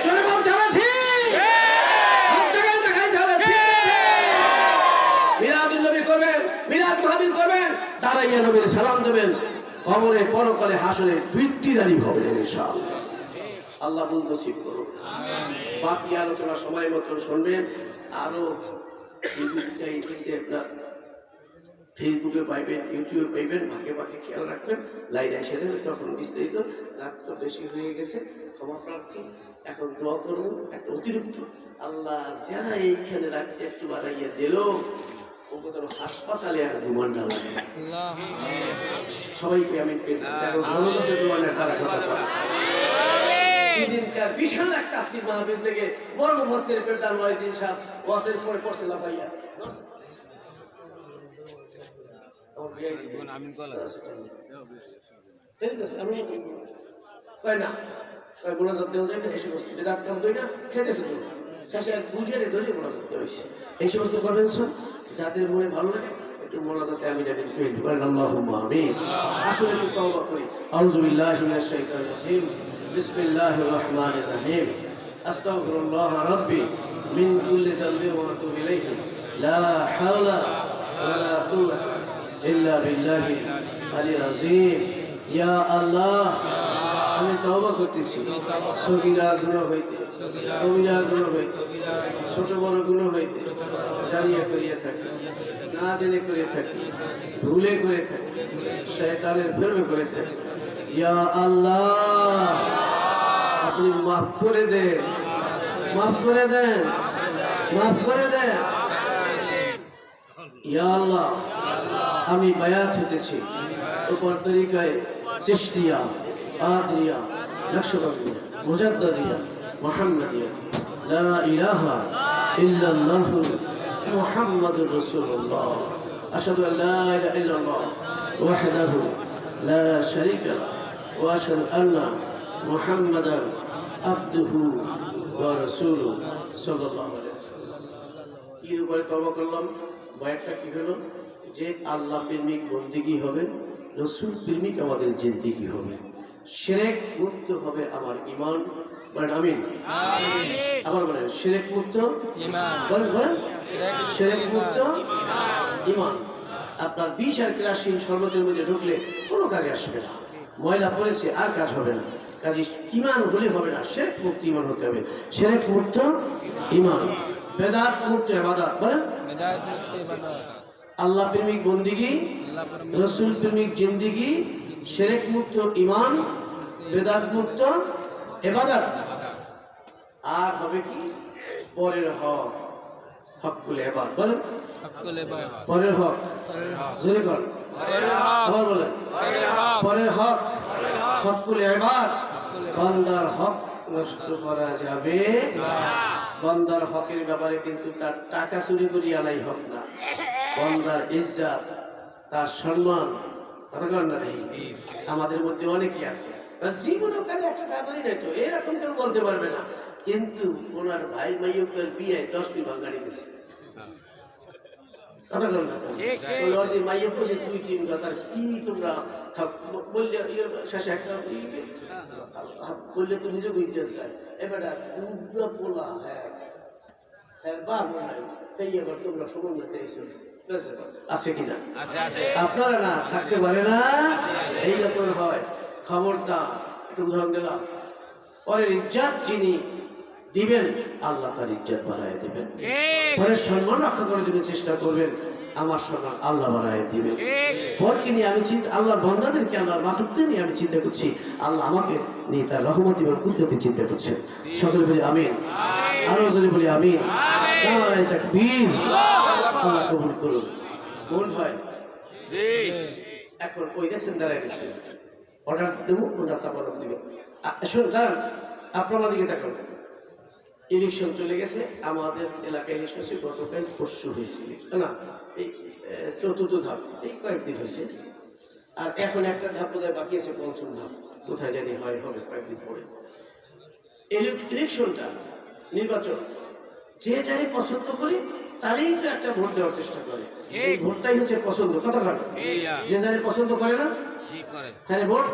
চলে বলতে হবে ঠিক, সব জায়গায় দেখাইতে হবে ঠিক। মিলাদুন নবী করবেন, মিলাদ মাহফিল করবেন, দাঁড়াইয়া নবীর সালাম দেবেন, কবরে পরকালে হাসরে বৃত্তিদারি হবে ইনশাআল্লাহ। আল্লাহ বুঝ নসিব করুন। বাকি আলোচনা সময় মতো শুনবেন। আরো ফেসবুকে পাইবেন, ইউটিউবে পাইবেন, ভাগে ভাগে খেয়াল রাখবেন। লাইনে এসে যাবে তখন বিস্তারিত। রাত তো বেশি হয়ে গেছে, ক্ষমা প্রার্থী। এখন দোয়া করুন একটা অতিরিক্ত, আল্লাহ যারা এইখানে রাখতে একটু বাড়াইয়া দিল ওকে যেন হাসপাতালে আর ঘুমান না লাগে। সবাইকে আমি তারা কথা বলে সেদিনকার বিশাল এক তাফসীর মাহফিল থেকে বড় মুফাসসির পেরদান ওয়াইজিন সাহেব ওয়াজের পরে পড়ছে লাফাইয়া আমিন কলা আমি কয় না কয় মোনাজাত দেওয়া যায় না, এই সমস্ত বেদাত কাম করি না খেতেছে তো শেষে এক বুঝিয়ে ধরে মোনাজাত দেওয়া হয়েছে। এই সমস্ত করবেন সব যাদের মনে ভালো লাগে একটু মোনাজাতে আমি ডাকেন করেন আল্লাহুম্মা আমিন। আসলে একটু তওবা করি। আউযু বিল্লাহি মিনাশ শাইতানির রাজিম। বিসমিল্লাহির রহমানির রহিম। আস্তাগফিরুল্লাহ রাব্বি মিন কুল্লি যামবিন ওয়া আতুবু ইলাইহি লা হাওলা ওয়ালা কুওয়াতা ইল্লা বিল্লাহিল আলিয়্যিল আযীম। ইয়া আল্লাহ আমি তওবা করতেছি সগীরা গুনাহ হইতে, কবিরা গুনাহ হইতে, ছোট বড় গুনাহ হইতে, জানিয়ে করিয়া থাকি, না জেনে করে থাকি, ভুলে করে থাকি, শয়তানের ফেরবে করে থাকি। ইয়া আল্লাহ আপনি মাফ করে দেন, মাফ করে দেন, মাফ করে দেন। ইয়া আল্লাহ আমি বায়াত হতেছি উপর তরিকায় চিশতিয়া, কাদরিয়া, নকশবন্দিয়া, মুজাদ্দিদিয়া, মুহাম্মাদিয়া, লা ইলাহা ইল্লাল্লাহু মুহাম্মাদুর রাসূলুল্লাহ। আশহাদু আল লা ইলাহা ইল্লাল্লাহ ওয়াহদাহু লা শারীকা লাহু ওয়া আশহাদু আন্না মুহাম্মাদান আবদুহু ওয়া রাসূলুহু সাল্লাল্লাহু আলাইহি ওয়াসাল্লাম। কি উপরে তওবা করলাম? বয়াতটা কি হলো? যে আল্লাহ প্রেমিক বন্দেগী হবে, রসুল প্রেমিক আমাদের জিন্দেগি হবে, শিরক মুক্ত হবে আমার ঈমান। বলেন আমিন। আবার বলেন শিরক মুক্ত ঈমান। বলেন বলেন শিরক মুক্ত ঈমান। আপনার বিষ আর কেরাসিন শরবতের মধ্যে ঢুকলে কোনো কাজে আসবে না, ময়লা পড়েছে আর কাজ হবে না। কাজে ঈমান হলে হবে না, শিরক মুক্ত ঈমান হতে হবে। শিরক মুক্ত ঈমান, বেদাত মুক্ত ইবাদত। বলেন আল্লাহ প্রেমিক বন্দেগী, রসুল প্রেমিক জিন্দেগি, শিরক মুক্ত ঈমান, বেদাত মুক্ত ইবাদত। আর হবে কি? পরের হক, হকুল ইবাদ। বলেন পরের হক, জোরে কর আবার বলেন পরের হক, হকুল ইবাদ। বান্দার হক নষ্ট করা যাবে না। বান্দার হকের ব্যাপারে কিন্তু তার টাকা চুরি করি আনাই হক না। বান্দার ইজ্জত, তার সম্মান, কথা কর না নেই। আমাদের মধ্যে অনেকেই আছে জীবনেও কালে একটা টাকাই নাই তো, এরকম কেউ বলতে পারবে না, কিন্তু ওনার ভাই মাইয়ের বিয়ে 10 বিঘা গাড়ি দিয়েছে। কথা কর না মাইয়ের বসে 2-3 গাছার কি তোমরা বললে শেষে একটা বললে তো নিজে বুঝতে চাই। এবার দুর্গা পোলা, হ্যাঁ বাবা নাই এই আবার তোমরা সমন্বয় করেছো আছে কিনা? আপনারা না থাকতে পারে না, এই রকম হয়। খবরদার, একটু উদাহরণ দিলাম, পরের ইজ্জত যিনি দিবেন আল্লাহ তার ইজ্জত বাড়ায় দিবেন, পরের সম্মান রক্ষা করার জন্য চেষ্টা করবেন, আমার সম্মান আল্লাহ বাড়ায় দিবেন। পরকে নিয়ে আমি চিন্তা, আল্লাহর বান্দাদেরকে, আল্লাহর মাহবুবকে নিয়ে আমি চিন্তা করছি, আল্লাহ আমাকে নিয়ে তার রহমত এবং কুদরতি চিন্তা করছেন। সকলে বলি আমিন, আরো যদি বলি আমিন, নারায়ে তাকবীর। আল্লাহ কবুল করুন। মন হয় এখন ওই দেখছেন দাঁড়ায় গেছে, অর্ডার দেবো, ওটা তারপর দিব। শুনুন, দাঁড়ান, আপনার দিকে তাকান। ইলেকশন চলে গেছে, আমাদের এলাকায় ইলেকশন হয়েছে গতকাল, পরশু হয়েছে না, এই চতুর্থ ধাপ, এই কয়েকদিন হয়েছে। আর এখন একটা ধাপ বোধহয় বাকি আছে, পঞ্চম ধাপ, কোথায় জানি হয়, হবে কয়েকদিন পরে। ইলেকশনটা, নির্বাচন, যে যারে পছন্দ করি তারই তো একটা ভোট দেওয়ার চেষ্টা করে। এই ভোটটাই হচ্ছে পছন্দ। কথা বলেন, যে যারে পছন্দ করে না হ্যাঁ ভোট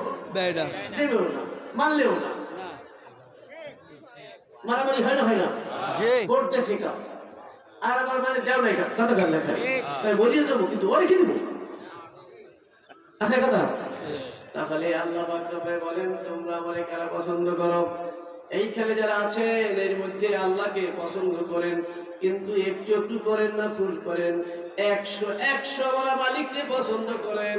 দেবেও না, মানলেও না, মারামারি হয় না, হয় না, ভোট দেশে কাপ আর আবার মানে দেও নাই কাপ, কথা কার লেখা তাই বলিয়ে যাবো, কিন্তু ওরে কি দিব? আচ্ছা কথা, তাহলে আল্লাহ পাক বলেন তোমরা আমারে কারা পছন্দ করো? এইখানে যারা আছেন এর মধ্যে আল্লাহকে পছন্দ করেন, কিন্তু একটু একটু করেন না, ফুল করেন। 100 আমরা মালিককে পছন্দ করেন,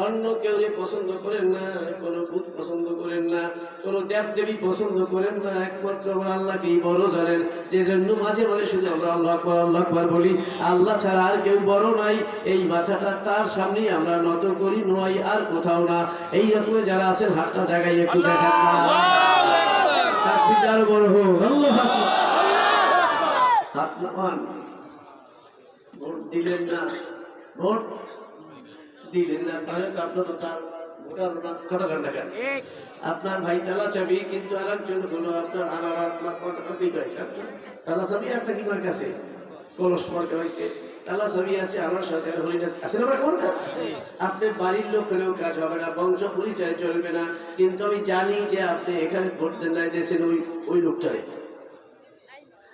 অন্য কেউরে পছন্দ করেন না, কোনো ভূত পছন্দ করেন না, কোনো দেব দেবী পছন্দ করেন না, একমাত্র আমরা আল্লাহকেই বড় জানেন। যে জন্য মাঝে মাঝে শুধু আমরা আল্লাহ আকবার, আল্লাহ আকবার বলি। আল্লাহ ছাড়া আর কেউ বড় নাই, এই মাথাটা তার সামনেই আমরা নত করি, নয় আর কোথাও না। এই রকম যারা আছেন হাতটা জায়গায় একটু দেখেন না, আরো বড় হোক। আল্লাহ ভোট দিলেন না, ভোট দিলেন না, তাহলে আপনার তো তার ভোটার না, কথা কান না কেন? আপনার ভাই তালা চাবি, কিন্তু আর একজন হলো আপনার আনার, আপনার তালা চাবি একটা কি মার্ক আছে, কলস মার্ক হয়েছে, তালা চাবি আছে, আনার সাথে হরিদাস আছে না, আপনি বাড়ির লোক হলেও কাজ হবে না, বংশ পরিচয় চলবে না। কিন্তু আমি জানি যে আপনি এখানে ভোট দেন নাই দেশের ওই লোকটারে।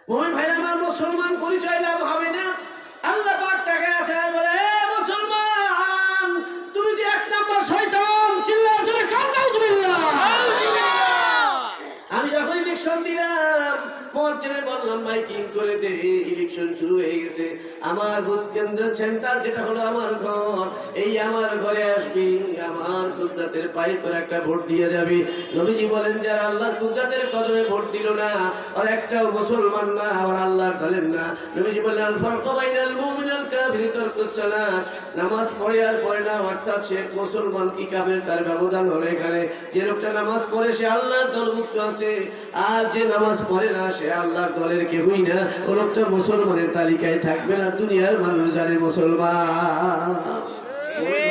মোমেন ভাই আমার মুসলমান পরিচয় লাভ হবে না। আল্লাহ পাক তাকে আছে আর বলে, মুসলমান তুমি যে 1 নম্বর শয়তান, চিল্লাও জোরে কান নাউজুবিল্লাহ। আমি যখন ইলেকশন দিলাম, মুয়াজ্জিনে বললাম মাইকিং করে দে, ইলেকশন শুরু হয়ে গেছে। আমার ভোট কেন্দ্র সেন্টার যেটা হলো আমার ঘর, এই আমার ঘরে আসবি, আমার কুদরতের পায়ে তোর একটা ভোট দিয়ে যাবি। নবীজি বলেন যারা আল্লাহর কুদরতের কদমে ভোট দিল না, আর একটাও মুসলমান না, আর আল্লাহর দলের না। নবীজি বলেন আল ফারকু বাইনাল মুমিন ওয়াল কাফির তারকুস সালাত, নামাজ পড়ে আর পড়ে না, অর্থাৎ সে মুসলমান কি কাফের তার ব্যবধান হলো এখানে। যে লোকটা নামাজ পড়ে সে আল্লাহর দলভুক্ত আছে, আর যে নামাজ পড়ে না সে আল্লাহর দলের কেউই না, ও লোকটা মুসলমানের তালিকায় থাকবে না। দুনিয়ার মানুষ জানে মুসলমান।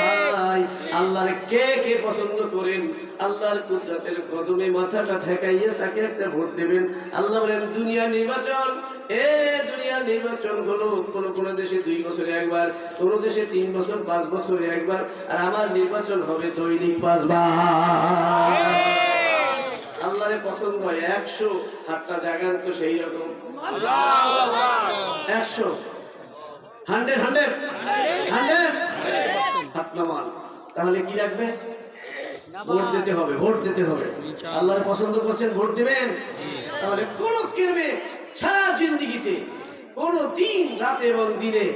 ভাই আল্লাহর কে কে পছন্দ করেন, আল্লাহর কুদরতের কদমে মাথাটা ঠেকাইয়া তাকে একটা ভোট দেবেন। আল্লাহ বলেন দুনিয়ার নির্বাচন, দুনিয়ার নির্বাচন হলো কোন দেশে 2 বছরে একবার, কোন দেশে 3 বছর 5 বছরে একবার, আর আমার নির্বাচন হবে দৈনিক 5 বার। আল্লাহরে পছন্দ হয় 100, হাতটা জাগান তো সেই রকম 100 100 হাত নামান। তাহলে কি রাখবে? ভোট দিতে হবে, ভোট দিতে হবে। আল্লাহরে পছন্দ করছেন, ভোট দিবেন। তাহলে কোন কিনবে সারা জিন্দেগিতে কোন দিন রাতে এবং দিনে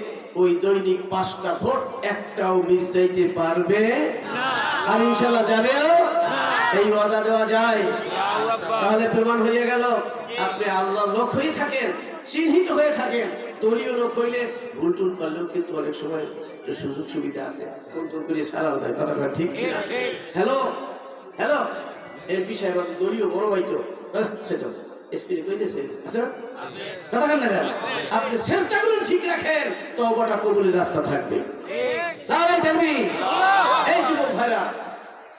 ওই দৈনিক 5টা ভোট একটাও মিস যাইতে পারবে না, আর ইনশাআল্লাহ যাবেও। এই ওয়াদা দেওয়া যায়। তাহলে প্রমাণ হয়ে গেল আপনি আল্লাহর লোক হয়ে থাকেন, চিহ্নিত হয়ে থাকেন। দলীয় লোক হইলে ভুল টুল করলেও কিন্তু অনেক সময় সুযোগ সুবিধা আছে, কোন করে ছাড়াও যায়, কথা ঠিক কিনা? হ্যালো হ্যালো, এমপি সাহেব দলীয় বড় ভাই তো, সেটা আপনি চেষ্টা করুন ঠিক রাখেন, তওবাটা কবুলের রাস্তা থাকবে। এই যুবক ভাইরা,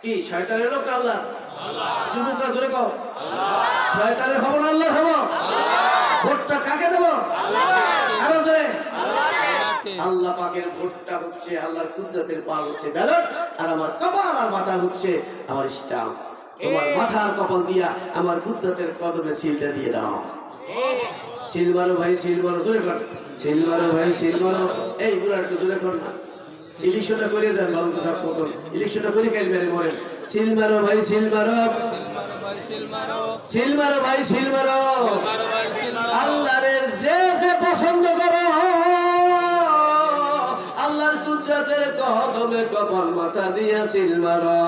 কি শয়তানের লোক না আল্লাহ? যুবকরা জোরে কও, শয়তানের হবো না আল্লাহর হবো? ভোটটা কাকে দেবো? আরো জোরে। আল্লাহ পাকের ভোটটা হচ্ছে আল্লাহর কুদরতের পা হচ্ছে ব্যালট, আর আমার কপাল আর মাথা হচ্ছে আমার স্টাম্প। তোমার মাথার কপাল দিয়া আমার কুদরতের কদমে সিলটা দিয়ে দাও। সিল মারো ভাই, সিল মারো, জোরে কর। সিল মারো ভাই, সিল মারো। এই বুড়া একটু জোরে কর না। ইলেকশনটা করে যান, ভালো কথা মতন ইলেকশনটা করে কালবেরে মরেন। সিল মারো ভাই, সিল মারো, সিল মারো ভাই, সিল মারো। আল্লাহর যে যে পছন্দ করো, আল্লাহর কুদরতের কদমে কপাল মাথা দিয়া সিল মারো,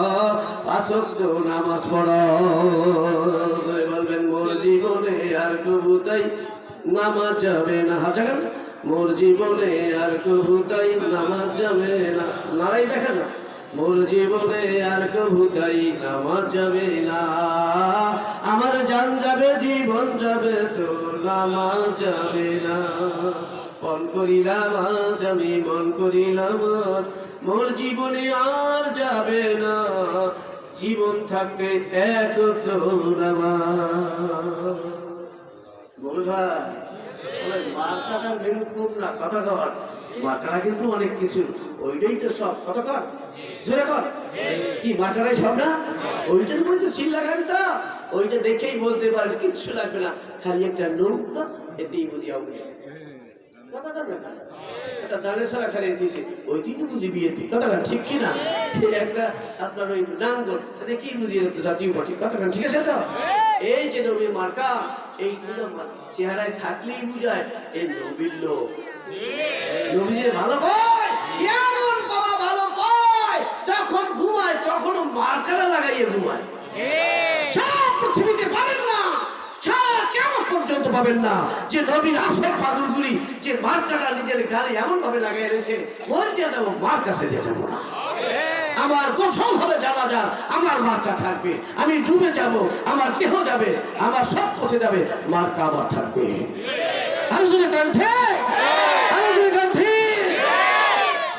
পাঁচ ওয়াক্ত নামাজ পড়ো। বলবেন মোর জীবনে আর কবুতাই নামাজ যাবে না। হাজার মোর জীবনে আর কবুতাই নামাজ যাবে না। লড়াই দেখেন না, মোর জীবনে আর কবুতাই নামাজ যাবে না। আমার জান যাবে, জীবন যাবে, তো নামাজ যাবে না। মন করিলাম আজ আমি, মন করিলাম মোর জীবনে আর যাবে না। জীবন থাকতে এক তো নামাজ। বলবা মার্কাটা খুব না, কথা কর। মার্কাটা কিন্তু অনেক কিছু, ওইটাই তো সব। কথা কর, জোরে কর। কি মার্কাটাই সব না? ওইটার মধ্যে সিল লাগানটা, ওইটা দেখেই বলতে পারেন, কিচ্ছু লাগবে না, খালি একটা নৌকা, এতেই বুঝিয়া উঠে। কথা কর না, একটা দানের সারা খালি এসেছে, ওইটাই তো বুঝি বিএনপি। কথা কন, ঠিক কিনা? একটা আপনার ওই নাঙ্গল, এতে কি বুঝিয়ে রাখতো জাতীয় পার্টি। কথা কন, ঠিক আছে তো? এই যে নবীর মার্কা, এইগুলো চেহারায় থাকলেই বুঝায় এই নবীর লোক। নবীজির ভালো পায়, এমন বাবা ভালো পায়, যখন ঘুমায় তখনও মার্কাটা লাগাইয়ে ঘুমায়। সব পৃথিবীতে পাবেন না, সারা কেমন পর্যন্ত পাবেন না যে নবীর আশেক পাগলগুলি যে মার্কাটা নিজের গালে এমন ভাবে লাগাই রয়েছে, মরে দিয়ে যাবো, মার কাছে দিয়ে যাবো না। আমার গোসল হবে জানাজার, আমার মার্কা থাকবে। আমি ডুবে যাব, আমার দেহ যাবে, আমার সব পচে যাবে, মার্কা আমার থাকবে। আরো জোরে কণ্ঠে, আরো জোরে কণ্ঠে।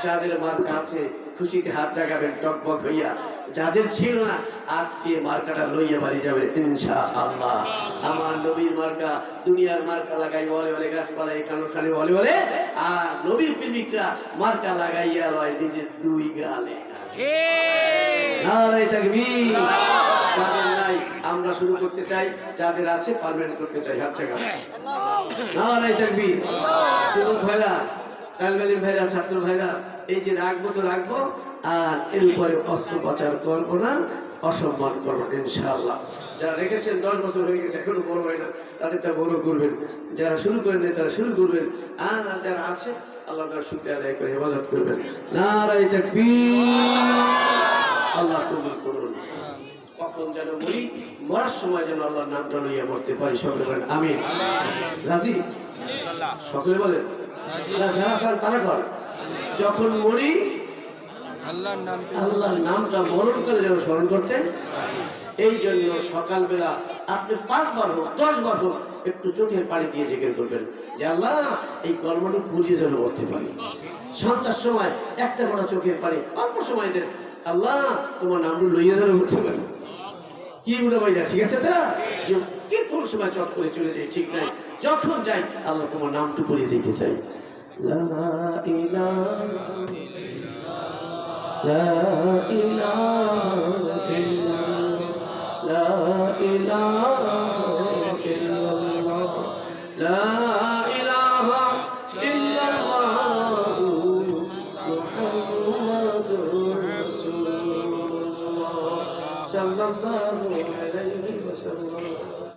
যাদের মার্কা আছে খুশিতে হাত জাগাবেন টকবক হইয়া। যাদের ছিল না আজকে মার্কাটা লইয়া বাড়ি যাবেন ইনশাআল্লাহ। আমার নবীর মার্কা, দুনিয়ার মার্কা লাগাই বলে বলে গাছপালা এখানে ওখানে বলে বলে, আর নবীর প্রেমিকরা মার্কা লাগাইয়া লয় নিজের দুই গালে। নারায়ে তাকবীর। যাদের নাই আমরা শুরু করতে চাই, যাদের আছে পার্মানেন্ট করতে চাই। হাত জাগাবেন। নারায়ে তাকবীর। যুবক ভাইরা, তালবেলি ভাইরা, ছাত্র ভাইরা, এই যে রাখবো তো রাখবো, আর এর উপরে অস্ত্রোপচার করবো না, অসম্মান করবো ইনশাআল্লাহ। যারা রেখেছেন 10 বছর হয়ে গেছে এখনো বড় হয় না, তাদেরটা বড় করবেন। যারা শুরু করেন তারা শুরু করবেন, আর যারা আছে আল্লাহ তাআলার শুকরিয়া আদায় করে ইবাদত করবেন। নারায়ে তাকবীর। আল্লাহ কবুল করুন। কখন যেন মরি, মরার সময় যেন আল্লাহর নামটা লইয়া মরতে পারি। সকলে বলেন আমিন। রাজি? সকলে বলেন যারা চান তারা কর। যখন মরি আল্লাহর নামটা মরণ করে যেন স্মরণ করতে। এই জন্য সকালবেলা আপনি 5 বার হোক 10 বার হোক একটু চোখের পানি দিয়ে জিকির করবেন যে আল্লাহ এই কর্মটা বুঝিয়ে যেন করতে পারি। সন্ধ্যার সময় একটা করে চোখের পানি অল্প সময় দেন, আল্লাহ তোমার নামটা লইয়ে যেন করতে পারি। কি বলে ভাইয়া, ঠিক আছে? তা যে কে কোন সময় চট করে চলে যায় ঠিক নাই, যখন যাই আল্লাহ তোমার নামটা বলে যেতে চাই। লা ইলাহা লা ইলাহা